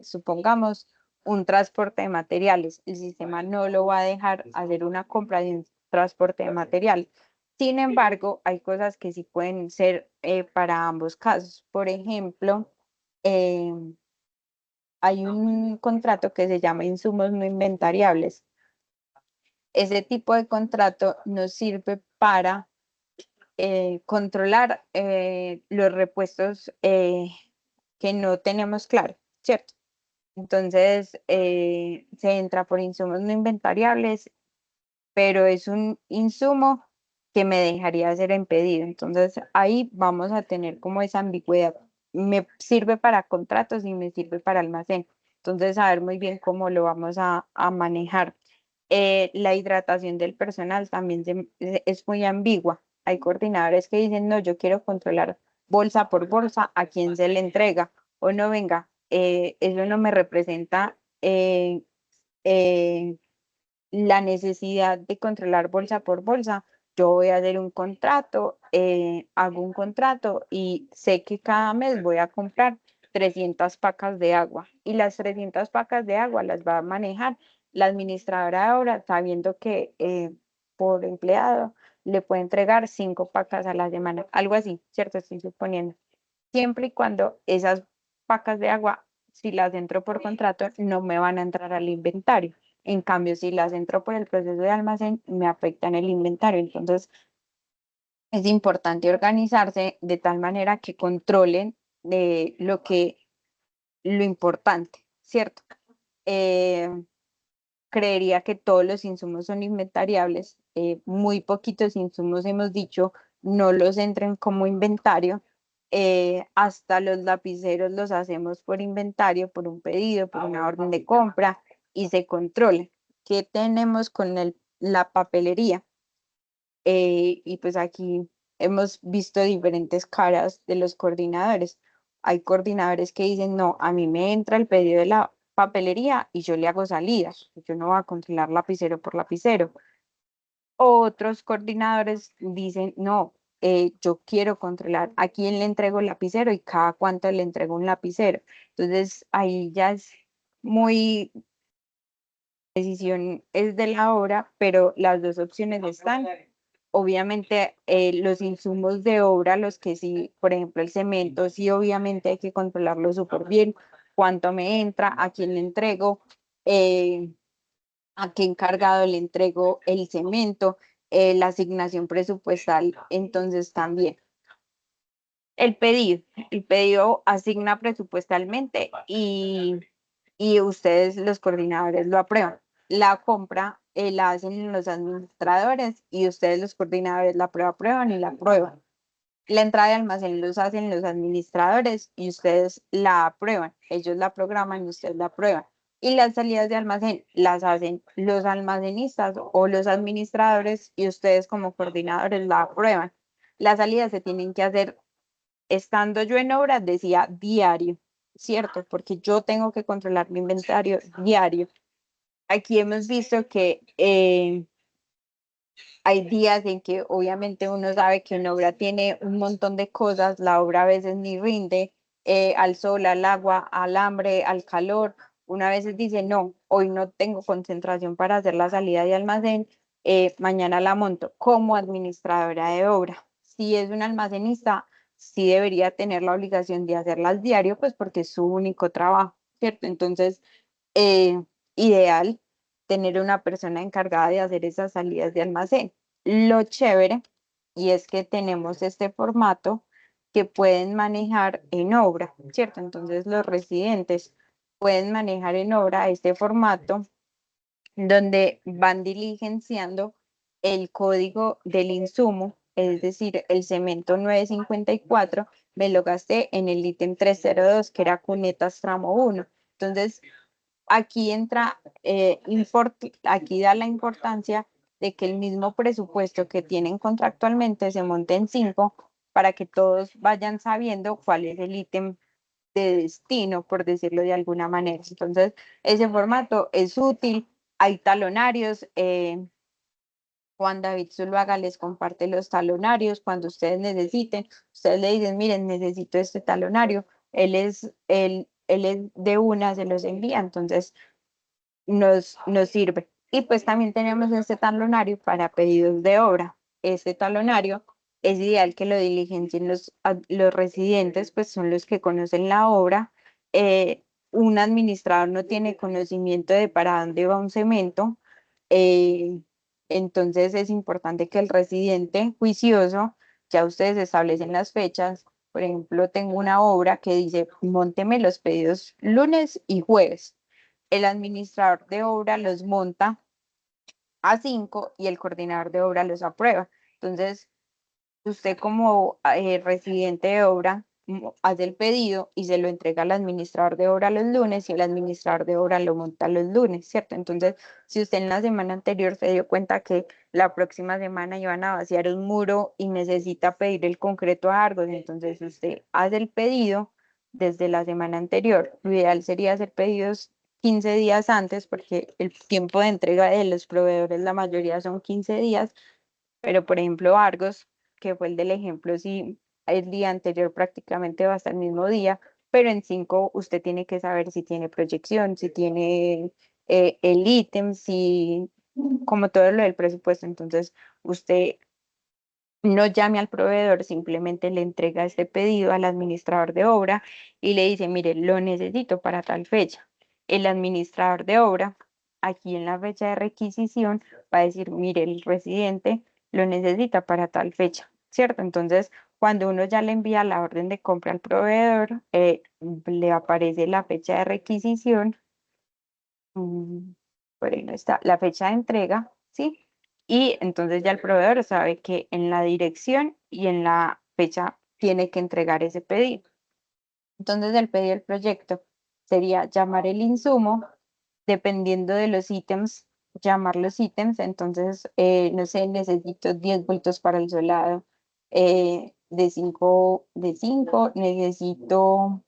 A: supongamos, un transporte de materiales. El sistema no lo va a dejar hacer una compra de un transporte de material. Sin embargo, hay cosas que sí pueden ser para ambos casos. Por ejemplo, eh, hay un contrato que se llama insumos no inventariables. Ese tipo de contrato nos sirve para controlar los repuestos que no tenemos claro, ¿cierto? Entonces, se entra por insumos no inventariables, pero es un insumo que me dejaría ser impedido. Entonces, ahí vamos a tener como esa ambigüedad. Me sirve para contratos y me sirve para almacén. Entonces, saber muy bien cómo lo vamos a manejar. La hidratación del personal también es muy ambigua. Hay coordinadores que dicen, no, yo quiero controlar bolsa por bolsa a quién se le entrega. O no, venga, eso no me representa eh, la necesidad de controlar bolsa por bolsa. Yo voy a hacer un contrato, hago un contrato y sé que cada mes voy a comprar 300 pacas de agua y las 300 pacas de agua las va a manejar la administradora de obra sabiendo que por empleado le puede entregar 5 pacas a la semana, algo así, ¿cierto? Estoy suponiendo. Siempre y cuando esas pacas de agua, si las entro por contrato, no me van a entrar al inventario. En cambio, si las entro por el proceso de almacén, me afectan el inventario. Entonces, es importante organizarse de tal manera que controlen lo importante, ¿cierto? Eh, Creería que todos los insumos son inventariables. Muy poquitos insumos hemos dicho no los entren como inventario. Hasta los lapiceros los hacemos por inventario, por un pedido, por una orden de compra y se controla. ¿Qué tenemos con la papelería? Y pues aquí hemos visto diferentes caras de los coordinadores. Hay coordinadores que dicen, no, a mí me entra el pedido de la papelería y yo le hago salidas. Yo no voy a controlar lapicero por lapicero. Otros coordinadores dicen, no, yo quiero controlar a quién le entrego el lapicero y cada cuánto le entrego un lapicero. Entonces ahí ya es muy decisión es de la obra, pero las dos opciones están. Obviamente, los insumos de obra, los que sí, por ejemplo, el cemento, sí, obviamente hay que controlarlo súper bien, cuánto me entra, a quién le entrego, eh, a qué encargado le entrego el cemento, la asignación presupuestal, entonces también. El pedido asigna presupuestalmente y ustedes, los coordinadores, lo aprueban. La compra la hacen los administradores y ustedes, los coordinadores, la aprueban y la aprueban. La entrada de almacén los hacen los administradores y ustedes la aprueban. Ellos la programan y ustedes la aprueban. Y las salidas de almacén las hacen los almacenistas o los administradores y ustedes como coordinadores la aprueban. Las salidas se tienen que hacer estando yo en obra, decía diario, ¿cierto? Porque yo tengo que controlar mi inventario diario. Aquí hemos visto que hay días en que obviamente uno sabe que una obra tiene un montón de cosas, la obra a veces ni rinde, al sol, al agua, al hambre, al calor. Una vez dice, no, hoy no tengo concentración para hacer la salida de almacén, mañana la monto como administradora de obra. Si es un almacenista, sí debería tener la obligación de hacerlas diario, pues porque es su único trabajo, ¿cierto? Entonces, eh, ideal tener una persona encargada de hacer esas salidas de almacén. Lo chévere, y es que tenemos este formato que pueden manejar en obra, ¿cierto? Entonces los residentes pueden manejar en obra este formato donde van diligenciando el código del insumo, es decir, el cemento 954 me lo gasté en el ítem 302 que era cunetas tramo 1. Entonces, aquí entra, aquí da la importancia de que el mismo presupuesto que tienen contractualmente se monte en 5 para que todos vayan sabiendo cuál es el ítem de destino, por decirlo de alguna manera. Entonces, ese formato es útil. Hay talonarios. Juan David Zuluaga les comparte los talonarios cuando ustedes necesiten. Ustedes le dicen, miren, necesito este talonario. Él es de una, se los envía. Entonces, nos sirve. Y pues también tenemos este talonario para pedidos de obra. Este talonario es ideal que lo diligencien los residentes, pues son los que conocen la obra. Un administrador no tiene conocimiento de para dónde va un cemento. eh, entonces es importante que el residente juicioso, ya ustedes establecen las fechas. Por ejemplo, tengo una obra que dice, mónteme los pedidos lunes y jueves. El administrador de obra los monta a 5 y el coordinador de obra los aprueba. Entonces, usted como residente de obra hace el pedido y se lo entrega al administrador de obra los lunes y el administrador de obra lo monta los lunes, ¿cierto? Entonces, si usted en la semana anterior se dio cuenta que la próxima semana iban a vaciar un muro y necesita pedir el concreto a Argos, entonces usted hace el pedido desde la semana anterior. Lo ideal sería hacer pedidos 15 días antes porque el tiempo de entrega de los proveedores, la mayoría son 15 días, pero por ejemplo Argos, que fue el del ejemplo, sí, el día anterior prácticamente va hasta el mismo día, pero en 5 usted tiene que saber si tiene proyección, si tiene el ítem, si como todo lo del presupuesto. Entonces usted no llame al proveedor, simplemente le entrega este pedido al administrador de obra y le dice, mire, lo necesito para tal fecha. El administrador de obra, aquí en la fecha de requisición, va a decir, mire, el residente lo necesita para tal fecha, ¿cierto? Entonces, cuando uno ya le envía la orden de compra al proveedor, le aparece la fecha de requisición, mm, por ahí no está, la fecha de entrega, ¿sí? Y entonces ya el proveedor sabe que en la dirección y en la fecha tiene que entregar ese pedido. Entonces el pedido del proyecto sería llamar el insumo, dependiendo de los ítems, llamar los ítems. Entonces, no sé, necesito 10 bultos para el solado, de cinco necesito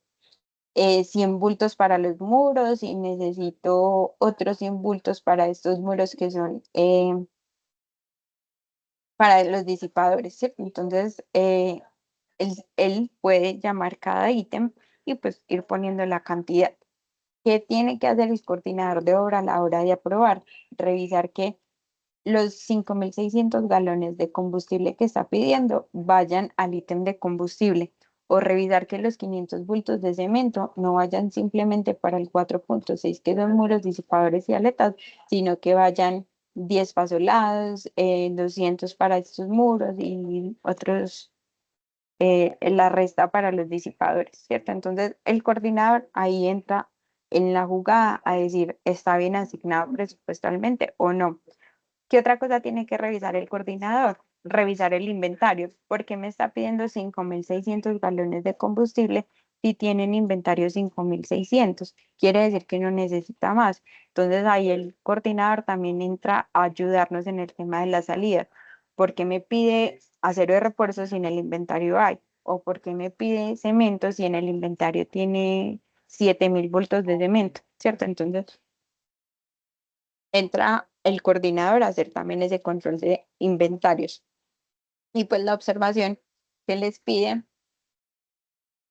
A: 100 bultos para los muros y necesito otros 100 bultos para estos muros que son para los disipadores, ¿cierto? Entonces, él puede llamar cada ítem y pues ir poniendo la cantidad. ¿Qué tiene que hacer el coordinador de obra a la hora de aprobar? Revisar que los 5.600 galones de combustible que está pidiendo vayan al ítem de combustible o revisar que los 500 bultos de cemento no vayan simplemente para el 4.6 que son muros disipadores y aletas, sino que vayan 10 fasolados, 200 para estos muros y otros, la resta para los disipadores, ¿cierto? Entonces el coordinador ahí entra en la jugada a decir, ¿está bien asignado presupuestalmente o no? ¿Qué otra cosa tiene que revisar el coordinador? Revisar el inventario. ¿Por qué me está pidiendo 5.600 galones de combustible si tienen inventario 5.600? Quiere decir que no necesita más. Entonces ahí el coordinador también entra a ayudarnos en el tema de la salida. ¿Por qué me pide acero de refuerzo si en el inventario hay? ¿O por qué me pide cemento si en el inventario tiene 7.000 bultos de cemento? ¿Cierto? Entonces entra el coordinador a hacer también ese control de inventarios. Y pues la observación que les pide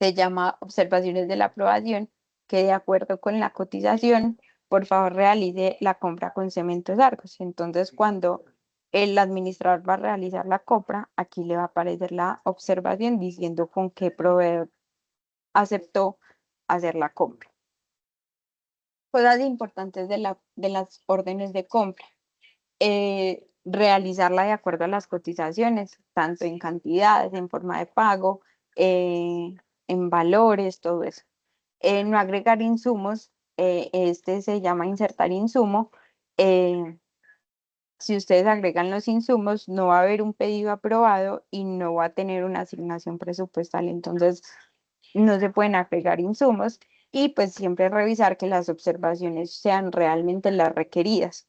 A: se llama observaciones de la aprobación, que de acuerdo con la cotización, por favor realice la compra con Cementos Argos. Entonces, cuando el administrador va a realizar la compra, aquí le va a aparecer la observación diciendo con qué proveedor aceptó hacer la compra. Cosas importantes de las órdenes de compra. Realizarla de acuerdo a las cotizaciones, tanto en cantidades, en forma de pago, en valores, todo eso. No agregar insumos, este se llama insertar insumo. eh, si ustedes agregan los insumos, no va a haber un pedido aprobado y no va a tener una asignación presupuestal. Entonces, no se pueden agregar insumos y pues siempre revisar que las observaciones sean realmente las requeridas.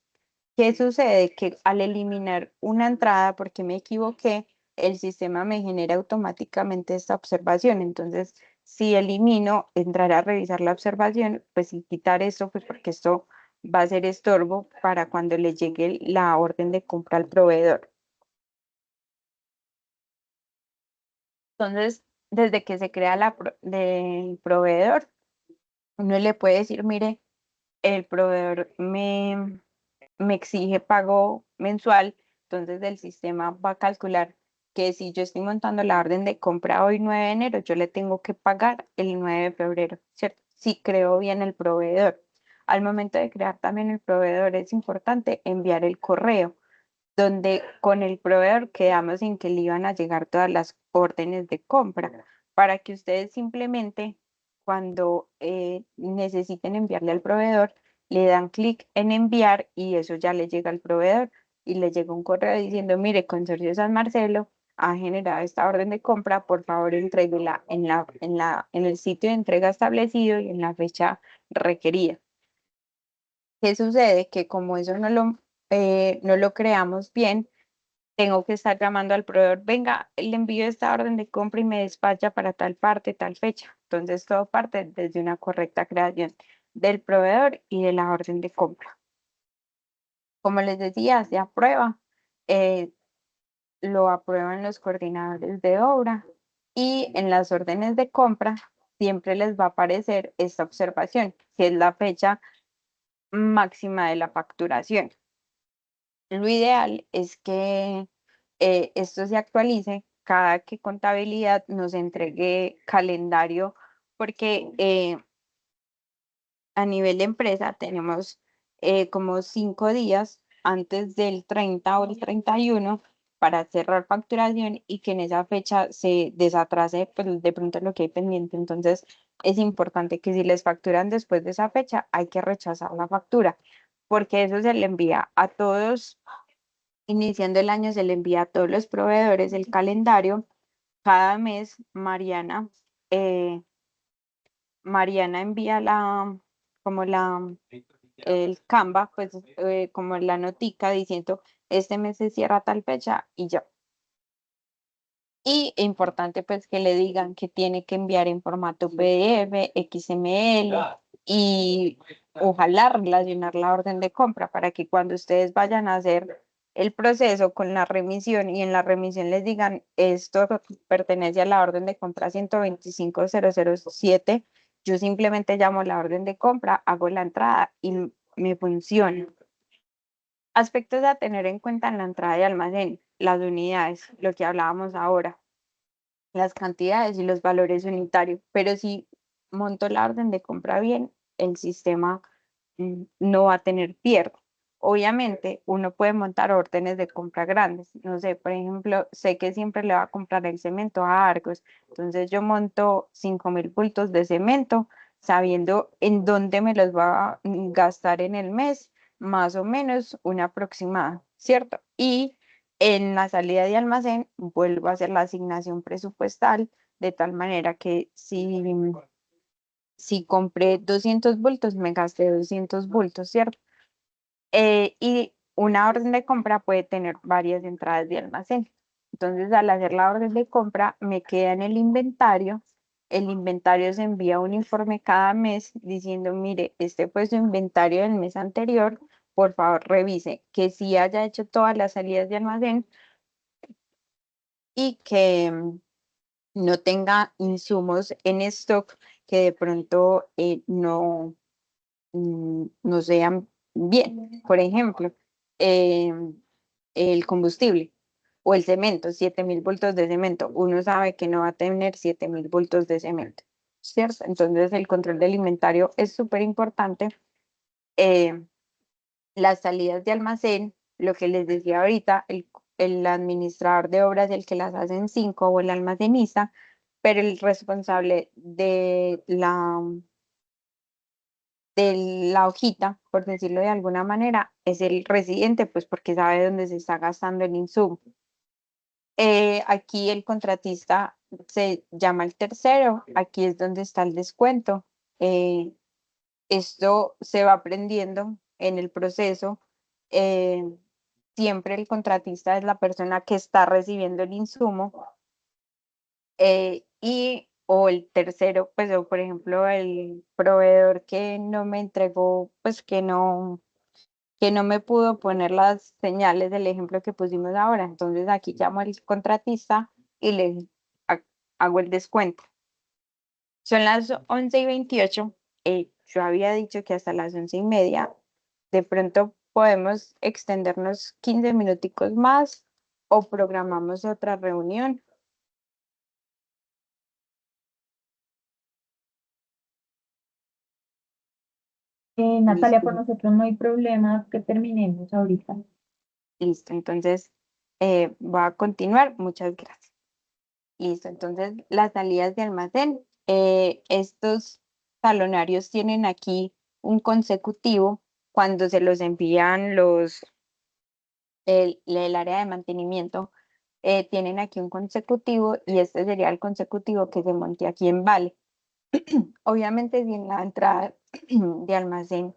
A: ¿Qué sucede? Que al eliminar una entrada porque me equivoqué, el sistema me genera automáticamente esta observación. Entonces, si elimino, entrar a revisar la observación, pues sin quitar esto, pues porque esto va a ser estorbo para cuando le llegue la orden de compra al proveedor. Entonces, desde que se crea del proveedor, uno le puede decir, mire, el proveedor me exige pago mensual, entonces el sistema va a calcular que si yo estoy montando la orden de compra hoy 9 de enero, yo le tengo que pagar el 9 de febrero, ¿cierto? Si creo bien el proveedor. Al momento de crear también el proveedor es importante enviar el correo donde con el proveedor quedamos en que le iban a llegar todas las órdenes de compra para que ustedes simplemente cuando necesiten enviarle al proveedor, le dan clic en enviar y eso ya le llega al proveedor y le llega un correo diciendo, mire, Consorcio San Marcelo ha generado esta orden de compra, por favor entréguela en el sitio de entrega establecido y en la fecha requerida. ¿Qué sucede? Que como eso no lo creamos bien, tengo que estar llamando al proveedor, venga, le envío esta orden de compra y me despacha para tal parte, tal fecha. Entonces, todo parte desde una correcta creación del proveedor y de la orden de compra. Como les decía, se aprueba, eh, lo aprueban los coordinadores de obra y en las órdenes de compra siempre les va a aparecer esta observación, que es la fecha máxima de la facturación. Lo ideal es que esto se actualice cada que contabilidad nos entregue calendario, porque a nivel de empresa tenemos como 5 días antes del 30 o el 31 para cerrar facturación y que en esa fecha se desatrase pues, de pronto lo que hay pendiente. Entonces es importante que si les facturan después de esa fecha, hay que rechazar la factura, porque eso se le envía a todos. Iniciando el año se le envía a todos los proveedores el calendario. Cada mes eh, Mariana envía como el Canva, pues como la notica diciendo, este mes se cierra tal fecha y ya. Y importante pues que le digan que tiene que enviar en formato PDF, XML y ojalá relacionar la orden de compra para que cuando ustedes vayan a hacer el proceso con la remisión y en la remisión les digan esto pertenece a la orden de compra 125.007, yo simplemente llamo la orden de compra, hago la entrada y me funciona. Aspectos a tener en cuenta en la entrada de almacén, las unidades, lo que hablábamos ahora, las cantidades y los valores unitarios, pero si monto la orden de compra bien, el sistema no va a tener pierde. Obviamente, uno puede montar órdenes de compra grandes. No sé, por ejemplo, sé que siempre le va a comprar el cemento a Argos, entonces yo monto 5.000 bultos de cemento, sabiendo en dónde me los va a gastar en el mes, más o menos una aproximada, ¿cierto? Y en la salida de almacén vuelvo a hacer la asignación presupuestal de tal manera que si compré 200 bultos, me gasté 200 bultos, ¿cierto? Y una orden de compra puede tener varias entradas de almacén. Entonces, al hacer la orden de compra, me queda en el inventario. El inventario se envía un informe cada mes diciendo, mire, este fue su inventario del mes anterior. Por favor, revise que sí haya hecho todas las salidas de almacén y que no tenga insumos en stock que de pronto no sean bien. Por ejemplo, eh, el combustible o el cemento, 7.000 bultos de cemento. Uno sabe que no va a tener 7.000 bultos de cemento, ¿cierto? Entonces el control del inventario es súper importante. Eh, las salidas de almacén, lo que les decía ahorita, el administrador de obras, el que las hace en 5 o el almacenista, pero el responsable de la hojita, por decirlo de alguna manera, es el residente, pues porque sabe dónde se está gastando el insumo. Aquí el contratista se llama el tercero, aquí es donde está el descuento. Eh, Esto se va aprendiendo en el proceso. eh, Siempre el contratista es la persona que está recibiendo el insumo y o el tercero, pues o por ejemplo el proveedor que no me entregó, pues que no me pudo poner las señales del ejemplo que pusimos ahora. Entonces aquí llamo al contratista y le ha- hago el descuento. Son las 11:28. Yo había dicho que hasta las 11:30. De pronto podemos extendernos 15 minuticos más o programamos otra reunión.
B: Natalia, por
A: Listo,
B: nosotros no hay problema que terminemos ahorita.
A: listo. Entonces voy a continuar. Muchas gracias. Listo. Entonces las salidas de almacén. Estos talonarios tienen aquí un consecutivo cuando se los envían el área de mantenimiento. tienen aquí un consecutivo y este sería el consecutivo que se monte aquí en Vale. Obviamente, si en la entrada de almacén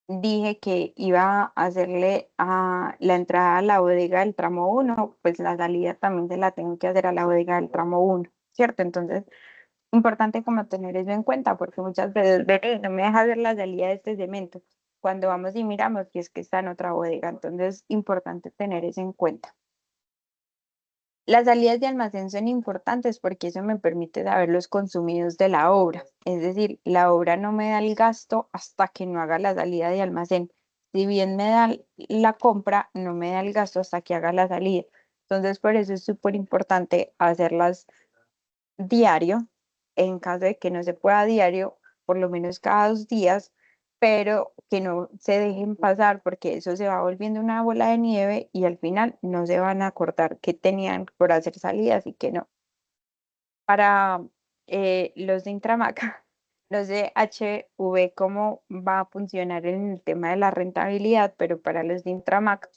A: dije que iba a hacerle a la entrada a la bodega del tramo uno, pues la salida también se la tengo que hacer a la bodega del tramo uno, ¿cierto? Entonces, importante como tener eso en cuenta, porque muchas veces ven, "Ey, no me deja ver la salida de este cemento", cuando vamos y miramos que es que está en otra bodega. Entonces, importante tener eso en cuenta. Las salidas de almacén son importantes porque eso me permite saber los consumidos de la obra. Es decir, la obra no me da el gasto hasta que no haga la salida de almacén. Si bien me da la compra, no me da el gasto hasta que haga la salida. Entonces, por eso es súper importante hacerlas diario, en caso de que no se pueda diario, por lo menos cada 2 días, pero que no se dejen pasar porque eso se va volviendo una bola de nieve y al final no se van a acordar que tenían por hacer salidas y que no. Para los de Intramac, no sé HV cómo va a funcionar en el tema de la rentabilidad, pero para los de Intramac,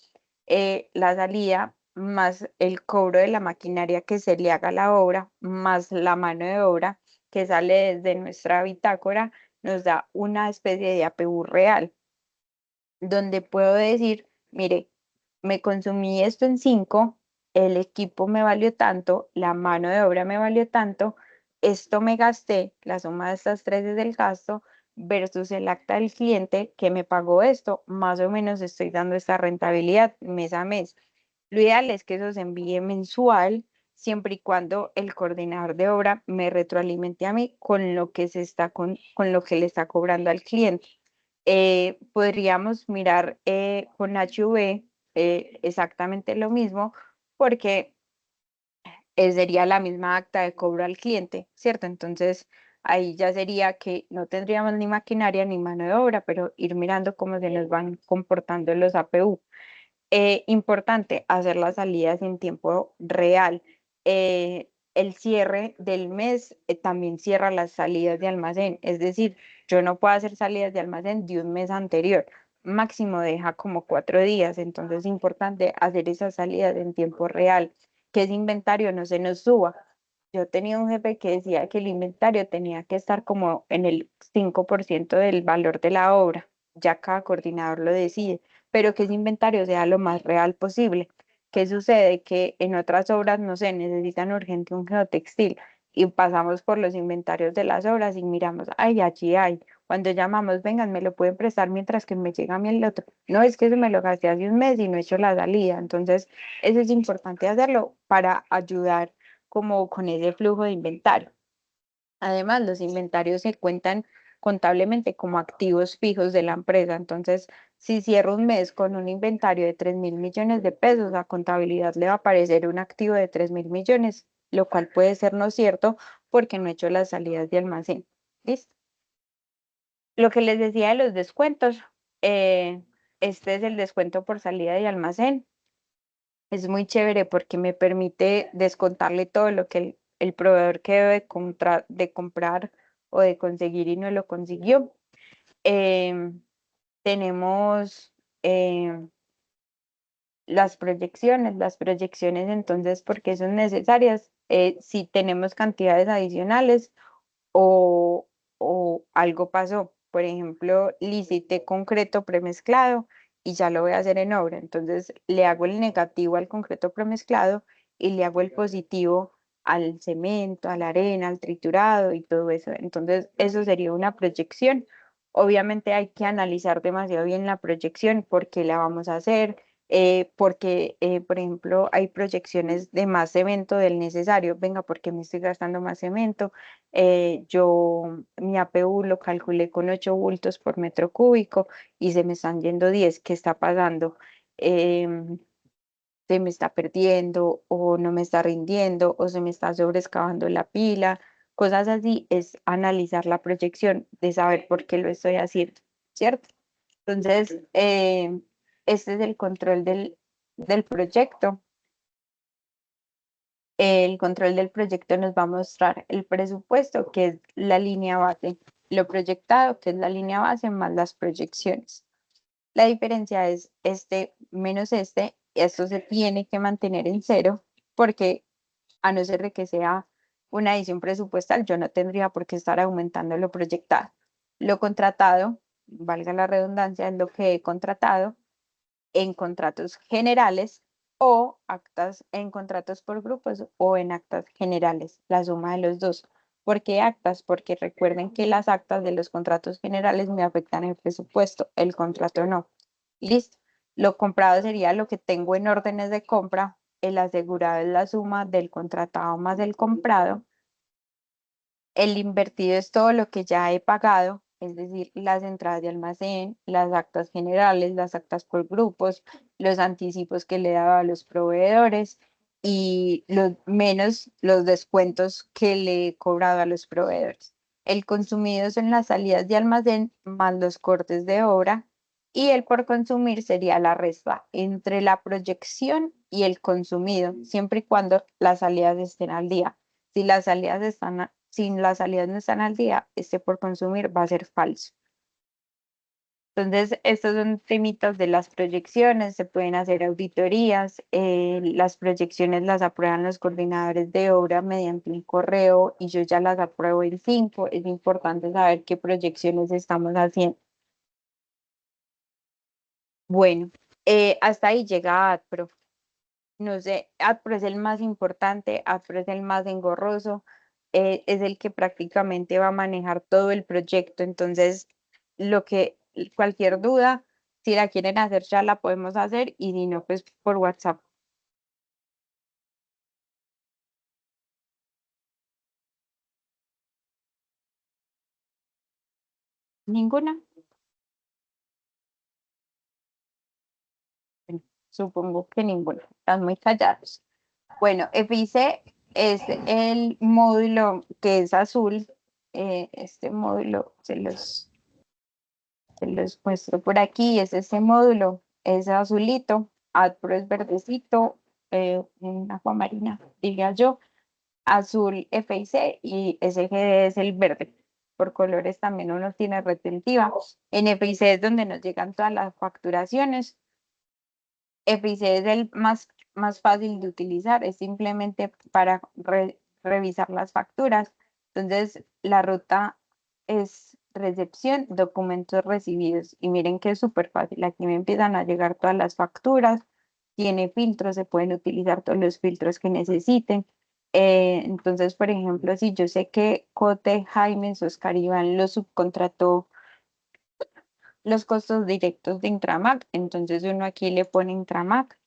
A: la salida más el cobro de la maquinaria que se le haga a la obra, más la mano de obra que sale desde nuestra bitácora, nos da una especie de APU real donde puedo decir, mire, me consumí esto en 5, el equipo me valió tanto, la mano de obra me valió tanto, esto me gasté, la suma de estas tres es el gasto, versus el acta del cliente que me pagó esto, más o menos estoy dando esta rentabilidad mes a mes. Lo ideal es que eso se envíe mensual, siempre y cuando el coordinador de obra me retroalimente a mí con lo que con lo que le está cobrando al cliente. Podríamos mirar con HV exactamente lo mismo porque sería la misma acta de cobro al cliente, ¿cierto? Entonces ahí ya sería que no tendríamos ni maquinaria ni mano de obra, pero ir mirando cómo se nos van comportando los APU. Importante hacer las salidas en tiempo real. El cierre del mes también cierra las salidas de almacén, es decir, yo no puedo hacer salidas de almacén de un mes anterior, máximo deja como 4 días, entonces es importante hacer esas salidas en tiempo real, que ese inventario no se nos suba. Yo tenía un jefe que decía que el inventario tenía que estar como en el 5% del valor de la obra, ya cada coordinador lo decide, pero que ese inventario sea lo más real posible. ¿Qué sucede? Que en otras obras, no sé, necesitan urgente un geotextil y pasamos por los inventarios de las obras y miramos, ay, allí hay. Cuando llamamos, vengan, me lo pueden prestar mientras que me llega a mí el otro. No, es que eso me lo gasté hace un mes y no he hecho la salida. Entonces, eso es importante hacerlo para ayudar como con ese flujo de inventario. Además, los inventarios se cuentan contablemente como activos fijos de la empresa. Entonces, si cierro un mes con un inventario de 3.000 millones de pesos, a contabilidad le va a aparecer un activo de 3.000 millones, lo cual puede ser no cierto porque no he hecho las salidas de almacén. ¿Listo? Lo que les decía de los descuentos, eh, este es el descuento por salida de almacén. Es muy chévere porque me permite descontarle todo lo que el proveedor que debe de comprar o de conseguir y no lo consiguió. Em, tenemos las proyecciones entonces, porque son necesarias si tenemos cantidades adicionales o, o algo pasó. Por ejemplo, licité concreto premezclado y ya lo voy a hacer en obra. Entonces le hago el negativo al concreto premezclado y le hago el positivo al cemento, a la arena, al triturado y todo eso. Entonces eso sería una proyección. Obviamente hay que analizar demasiado bien la proyección, por qué la vamos a hacer, porque, por ejemplo, hay proyecciones de más cemento del necesario. Venga, ¿por qué me estoy gastando más cemento? Mi APU lo calculé con 8 bultos por metro cúbico y se me están yendo 10. ¿Qué está pasando? Em, Se me está perdiendo o no me está rindiendo o se me está sobreexcavando la pila. Cosas así es analizar la proyección de saber por qué lo estoy haciendo, ¿cierto? Entonces, este es el control del proyecto. El control del proyecto nos va a mostrar el presupuesto, que es la línea base, lo proyectado, que es la línea base, más las proyecciones. La diferencia es este menos este, esto se tiene que mantener en cero porque a no ser de que sea una edición presupuestal, yo no tendría por qué estar aumentando lo proyectado. Lo contratado, valga la redundancia, es lo que he contratado en contratos generales o actas en contratos por grupos o en actas generales, la suma de los dos. ¿Por qué actas? Porque recuerden que las actas de los contratos generales me afectan el presupuesto, el contrato no. Listo. Lo comprado sería lo que tengo en órdenes de compra, el asegurado es la suma del contratado más el comprado, el invertido es todo lo que ya he pagado, es decir, las entradas de almacén, las actas generales, las actas por grupos, los anticipos que le he dado a los proveedores y los menos los descuentos que le he cobrado a los proveedores. El consumido son las salidas de almacén más los cortes de obra y el por consumir sería la resta entre la proyección y el consumido, siempre y cuando las salidas estén al día. Si las salidas si las salidas no están al día, este por consumir va a ser falso. Entonces, estos son temitas de las proyecciones, se pueden hacer auditorías, las proyecciones las aprueban los coordinadores de obra mediante un correo y yo ya las apruebo en 5. Es importante saber qué proyecciones estamos haciendo. Bueno, hasta ahí llega ADPRO. No sé, ADPRO es el más importante, ADPRO es el más engorroso, es el que prácticamente va a manejar todo el proyecto. Entonces, cualquier duda, si la quieren hacer ya la podemos hacer y si no, pues por WhatsApp. ¿Ninguna? Bueno, supongo que ninguna. Están muy callados. Bueno, FIC es el módulo que es azul. Este módulo se los muestro por aquí, es ese módulo, es azulito, AdPro es verdecito, un agua marina, diría yo, azul FIC y SGD es el verde. Por colores también uno tiene retentiva. En FIC es donde nos llegan todas las facturaciones. FIC es el más fácil de utilizar, es simplemente para revisar las facturas. Entonces, la ruta es recepción, documentos recibidos. Y miren que es súper fácil. Aquí me empiezan a llegar todas las facturas. Tiene filtros, se pueden utilizar todos los filtros que necesiten. Entonces, por ejemplo, si yo sé que Cote, Jaime, Oscar Iván lo subcontrató los costos directos de Intramac, entonces uno aquí le pone Intramac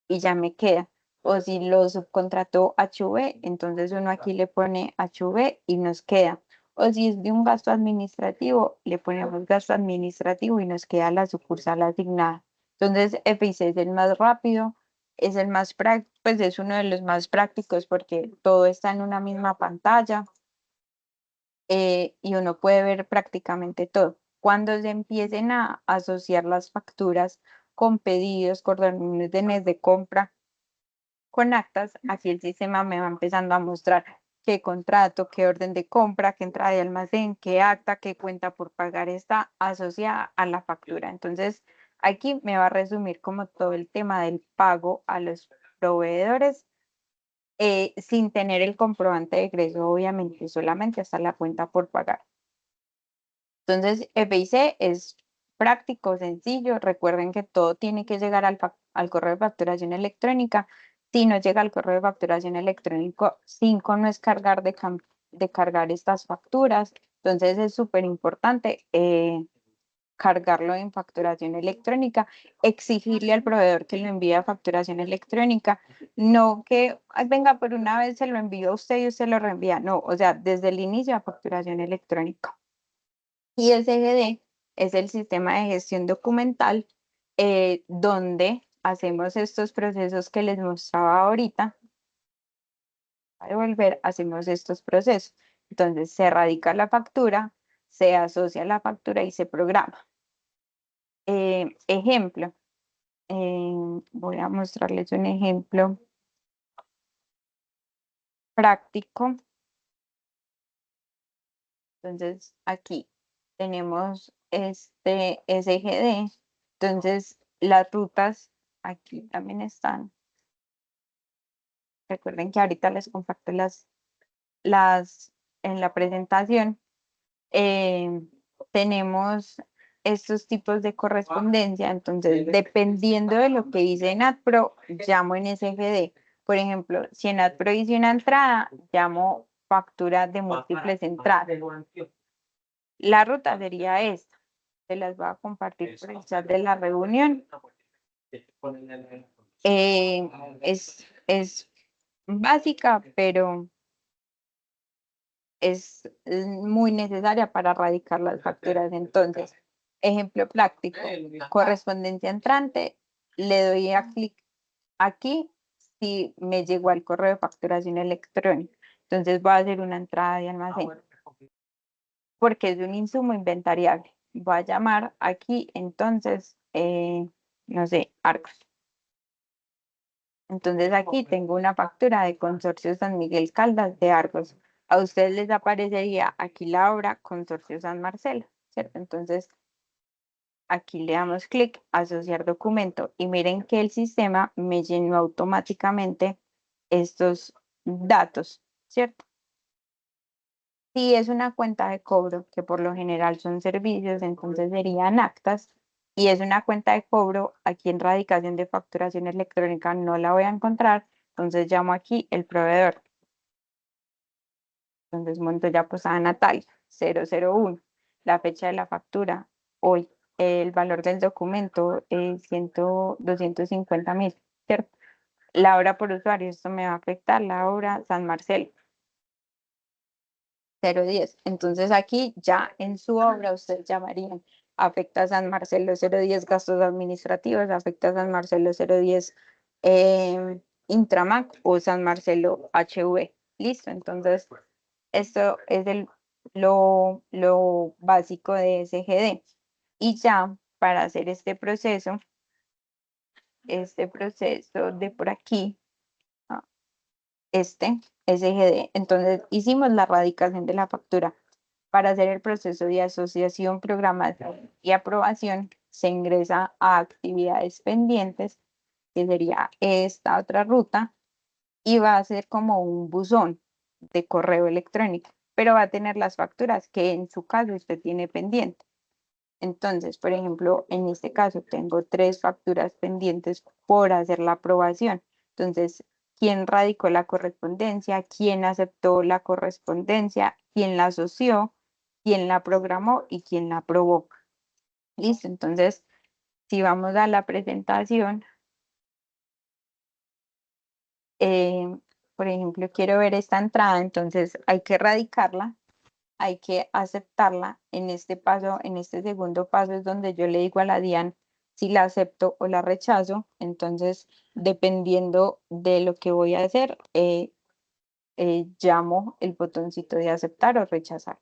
A: y ya me queda. O si lo subcontrató HV, entonces uno aquí le pone HV y nos queda. O si es de un gasto administrativo, le ponemos gasto administrativo y nos queda la sucursal asignada. Entonces, FIC es el más rápido, es el más práctico, pues es uno de los más prácticos porque todo está en una misma pantalla y uno puede ver prácticamente todo. Cuando se empiecen a asociar las facturas con pedidos, con órdenes de compra, con actas, aquí el sistema me va empezando a mostrar qué contrato, qué orden de compra, qué entrada de almacén, qué acta, qué cuenta por pagar está asociada a la factura. Entonces, aquí me va a resumir como todo el tema del pago a los proveedores sin tener el comprobante de egreso, obviamente, solamente hasta la cuenta por pagar. Entonces, FIC es práctico, sencillo. Recuerden que todo tiene que llegar al correo de facturación electrónica. Si no llega al correo de facturación electrónico, 5 no es cargar de cargar estas facturas. Entonces, es súper importante cargarlo en facturación electrónica, exigirle al proveedor que lo envíe a facturación electrónica. No que "Ay, venga, por una vez se lo envío a usted y usted lo reenvía". No, o sea, desde el inicio a facturación electrónica. Y el CGD es el sistema de gestión documental donde hacemos estos procesos que les mostraba ahorita. Para devolver, hacemos estos procesos. Entonces, se radica la factura, se asocia la factura y se programa. Ejemplo, voy a mostrarles un ejemplo práctico. Entonces, aquí tenemos este SGD. Entonces, las rutas aquí también están. recuerden que ahorita les comparto en la presentación, eh, tenemos estos tipos de correspondencia. Entonces, dependiendo de lo que dice NATPRO, llamo en SGD. Por ejemplo, si en NATPRO dice una entrada, llamo factura de múltiples entradas. La ruta sería esta. Se las voy a compartir por el chat de la reunión. Es básica, pero es muy necesaria para erradicar las facturas. Entonces, ejemplo práctico, correspondencia entrante, le doy a clic aquí si me llegó al correo de facturación electrónica. Entonces voy a hacer una entrada de almacén porque es un insumo inventariable. Voy a llamar aquí entonces, no sé, Arcos. Entonces aquí tengo una factura de Consorcio San Miguel Caldas de Argos. A ustedes les aparecería aquí la obra Consorcio San Marcelo, ¿cierto? Entonces aquí le damos clic, asociar documento y miren que el sistema me llenó automáticamente estos datos, ¿cierto? Si es una cuenta de cobro, que por lo general son servicios, entonces serían actas, y es una cuenta de cobro, aquí en radicación de facturación electrónica no la voy a encontrar, entonces llamo aquí el proveedor. Entonces Montoya Posada Natalia, 001, la fecha de la factura, hoy, el valor del documento, 250.000, ¿cierto? La hora por usuario, esto me va a afectar, la hora San Marcelo. 010. Entonces aquí ya en su obra ustedes llamarían afecta a San Marcelo 010 gastos administrativos, afecta a San Marcelo 010 Intramac o San Marcelo HV. Listo, entonces esto es lo básico de SGD. Y ya para hacer este proceso de por aquí, ah, SGD, entonces hicimos la radicación de la factura. Para hacer el proceso de asociación, programación y aprobación, se ingresa a actividades pendientes, que sería esta otra ruta, y va a ser como un buzón de correo electrónico, pero va a tener las facturas que en su caso usted tiene pendiente. Entonces, por ejemplo, en este caso tengo 3 facturas pendientes por hacer la aprobación. Entonces, ¿quién radicó la correspondencia? ¿Quién aceptó la correspondencia? ¿Quién la asoció? ¿Quién la programó? ¿Y quién la aprobó? Listo. Entonces, si vamos a la presentación, eh, por ejemplo, quiero ver esta entrada, entonces hay que radicarla, hay que aceptarla. En este paso, en este segundo paso es donde yo le digo a la DIAN si la acepto o la rechazo. Entonces, dependiendo de lo que voy a hacer, llamo el botoncito de aceptar o rechazar.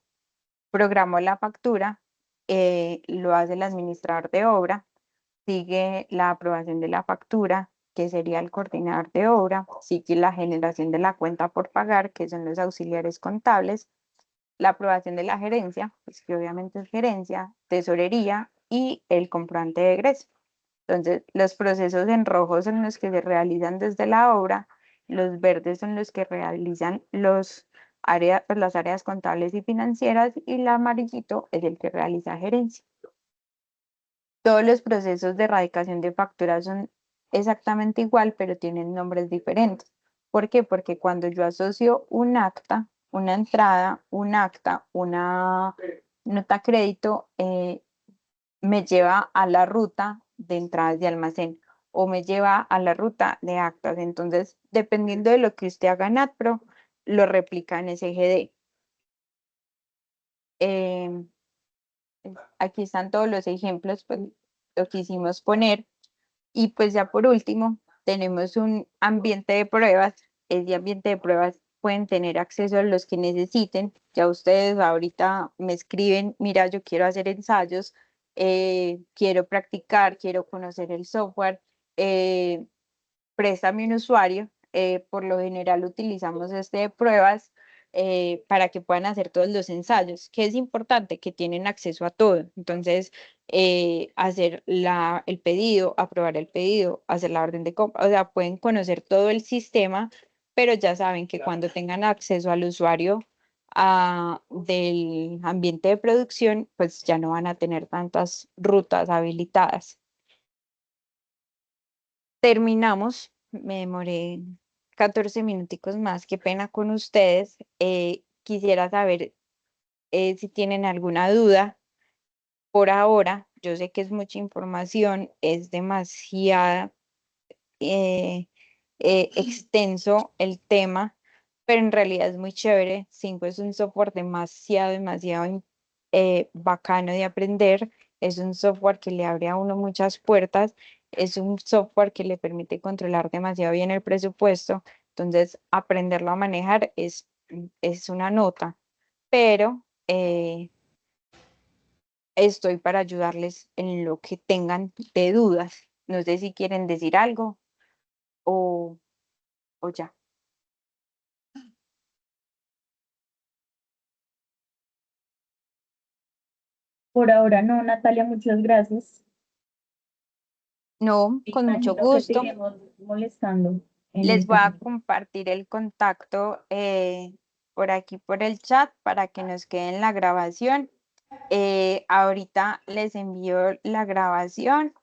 A: Programo la factura, lo hace el administrador de obra, sigue la aprobación de la factura, que sería el coordinador de obra, sigue la generación de la cuenta por pagar, que son los auxiliares contables, la aprobación de la gerencia, pues que obviamente es gerencia, tesorería y el comprobante de egreso. Entonces, los procesos en rojo son los que se realizan desde la obra, los verdes son los que realizan pues, las áreas contables y financieras, y el amarillito es el que realiza gerencia. Todos los procesos de erradicación de facturas son exactamente igual, pero tienen nombres diferentes. ¿Por qué? Porque cuando yo asocio un acta, una entrada, un acta, una nota crédito, me lleva a la ruta de entradas de almacén o me lleva a la ruta de actas. Entonces, dependiendo de lo que usted haga en AdPro, lo replica en SGD. Aquí están todos los ejemplos, pues lo quisimos poner. Y pues ya por último, tenemos un ambiente de pruebas. Ese ambiente de pruebas pueden tener acceso a los que necesiten. Ya ustedes ahorita me escriben, mira, yo quiero hacer ensayos, quiero practicar, quiero conocer el software, eh, préstame un usuario. Por lo general utilizamos este de pruebas, para que puedan hacer todos los ensayos, que es importante, que tienen acceso a todo. Entonces, hacer el pedido, aprobar el pedido, hacer la orden de compra, o sea, pueden conocer todo el sistema pero ya saben que cuando tengan acceso al usuario del ambiente de producción, pues ya no van a tener tantas rutas habilitadas. Terminamos, me demoré 14 minuticos más, qué pena con ustedes. Quisiera saber si tienen alguna duda. Por ahora, yo sé que es mucha información, es demasiada extenso el tema, pero en realidad es muy chévere. Cinco es un software demasiado bacano de aprender. Es un software que le abre a uno muchas puertas. Es un software que le permite controlar demasiado bien el presupuesto. Entonces, aprenderlo a manejar es una nota, pero estoy para ayudarles en lo que tengan de dudas. No sé si quieren decir algo o, o ya.
B: Por ahora no, Natalia, muchas gracias.
A: No,
B: Me
A: con mucho
B: imagino que te
A: gusto.
B: iremos molestando en
A: Les
B: el
A: voy a
B: camino.
A: compartir el contacto por aquí por el chat para que nos quede en la grabación. Ahorita les envío la grabación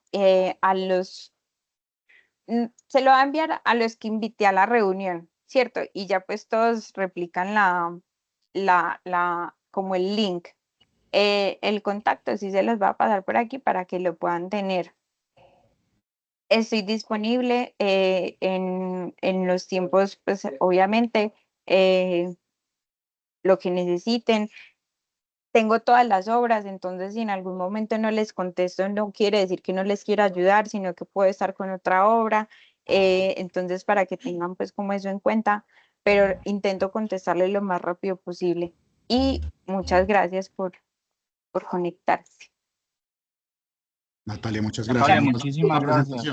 A: se lo va a enviar a los que invité a la reunión, ¿cierto? Y ya pues todos replican como el link. El contacto sí se los va a pasar por aquí para que lo puedan tener. Estoy disponible en los tiempos, pues obviamente, eh, lo que necesiten. Tengo todas las obras, entonces si en algún momento no les contesto, no quiere decir que no les quiera ayudar, sino que puedo estar con otra obra. Entonces, para que tengan pues como eso en cuenta, pero intento contestarles lo más rápido posible. Y muchas gracias por conectarse.
C: Natalia, muchas
D: Natalia,
C: gracias.
D: muchísimas
C: La
D: gracias.
C: presentación.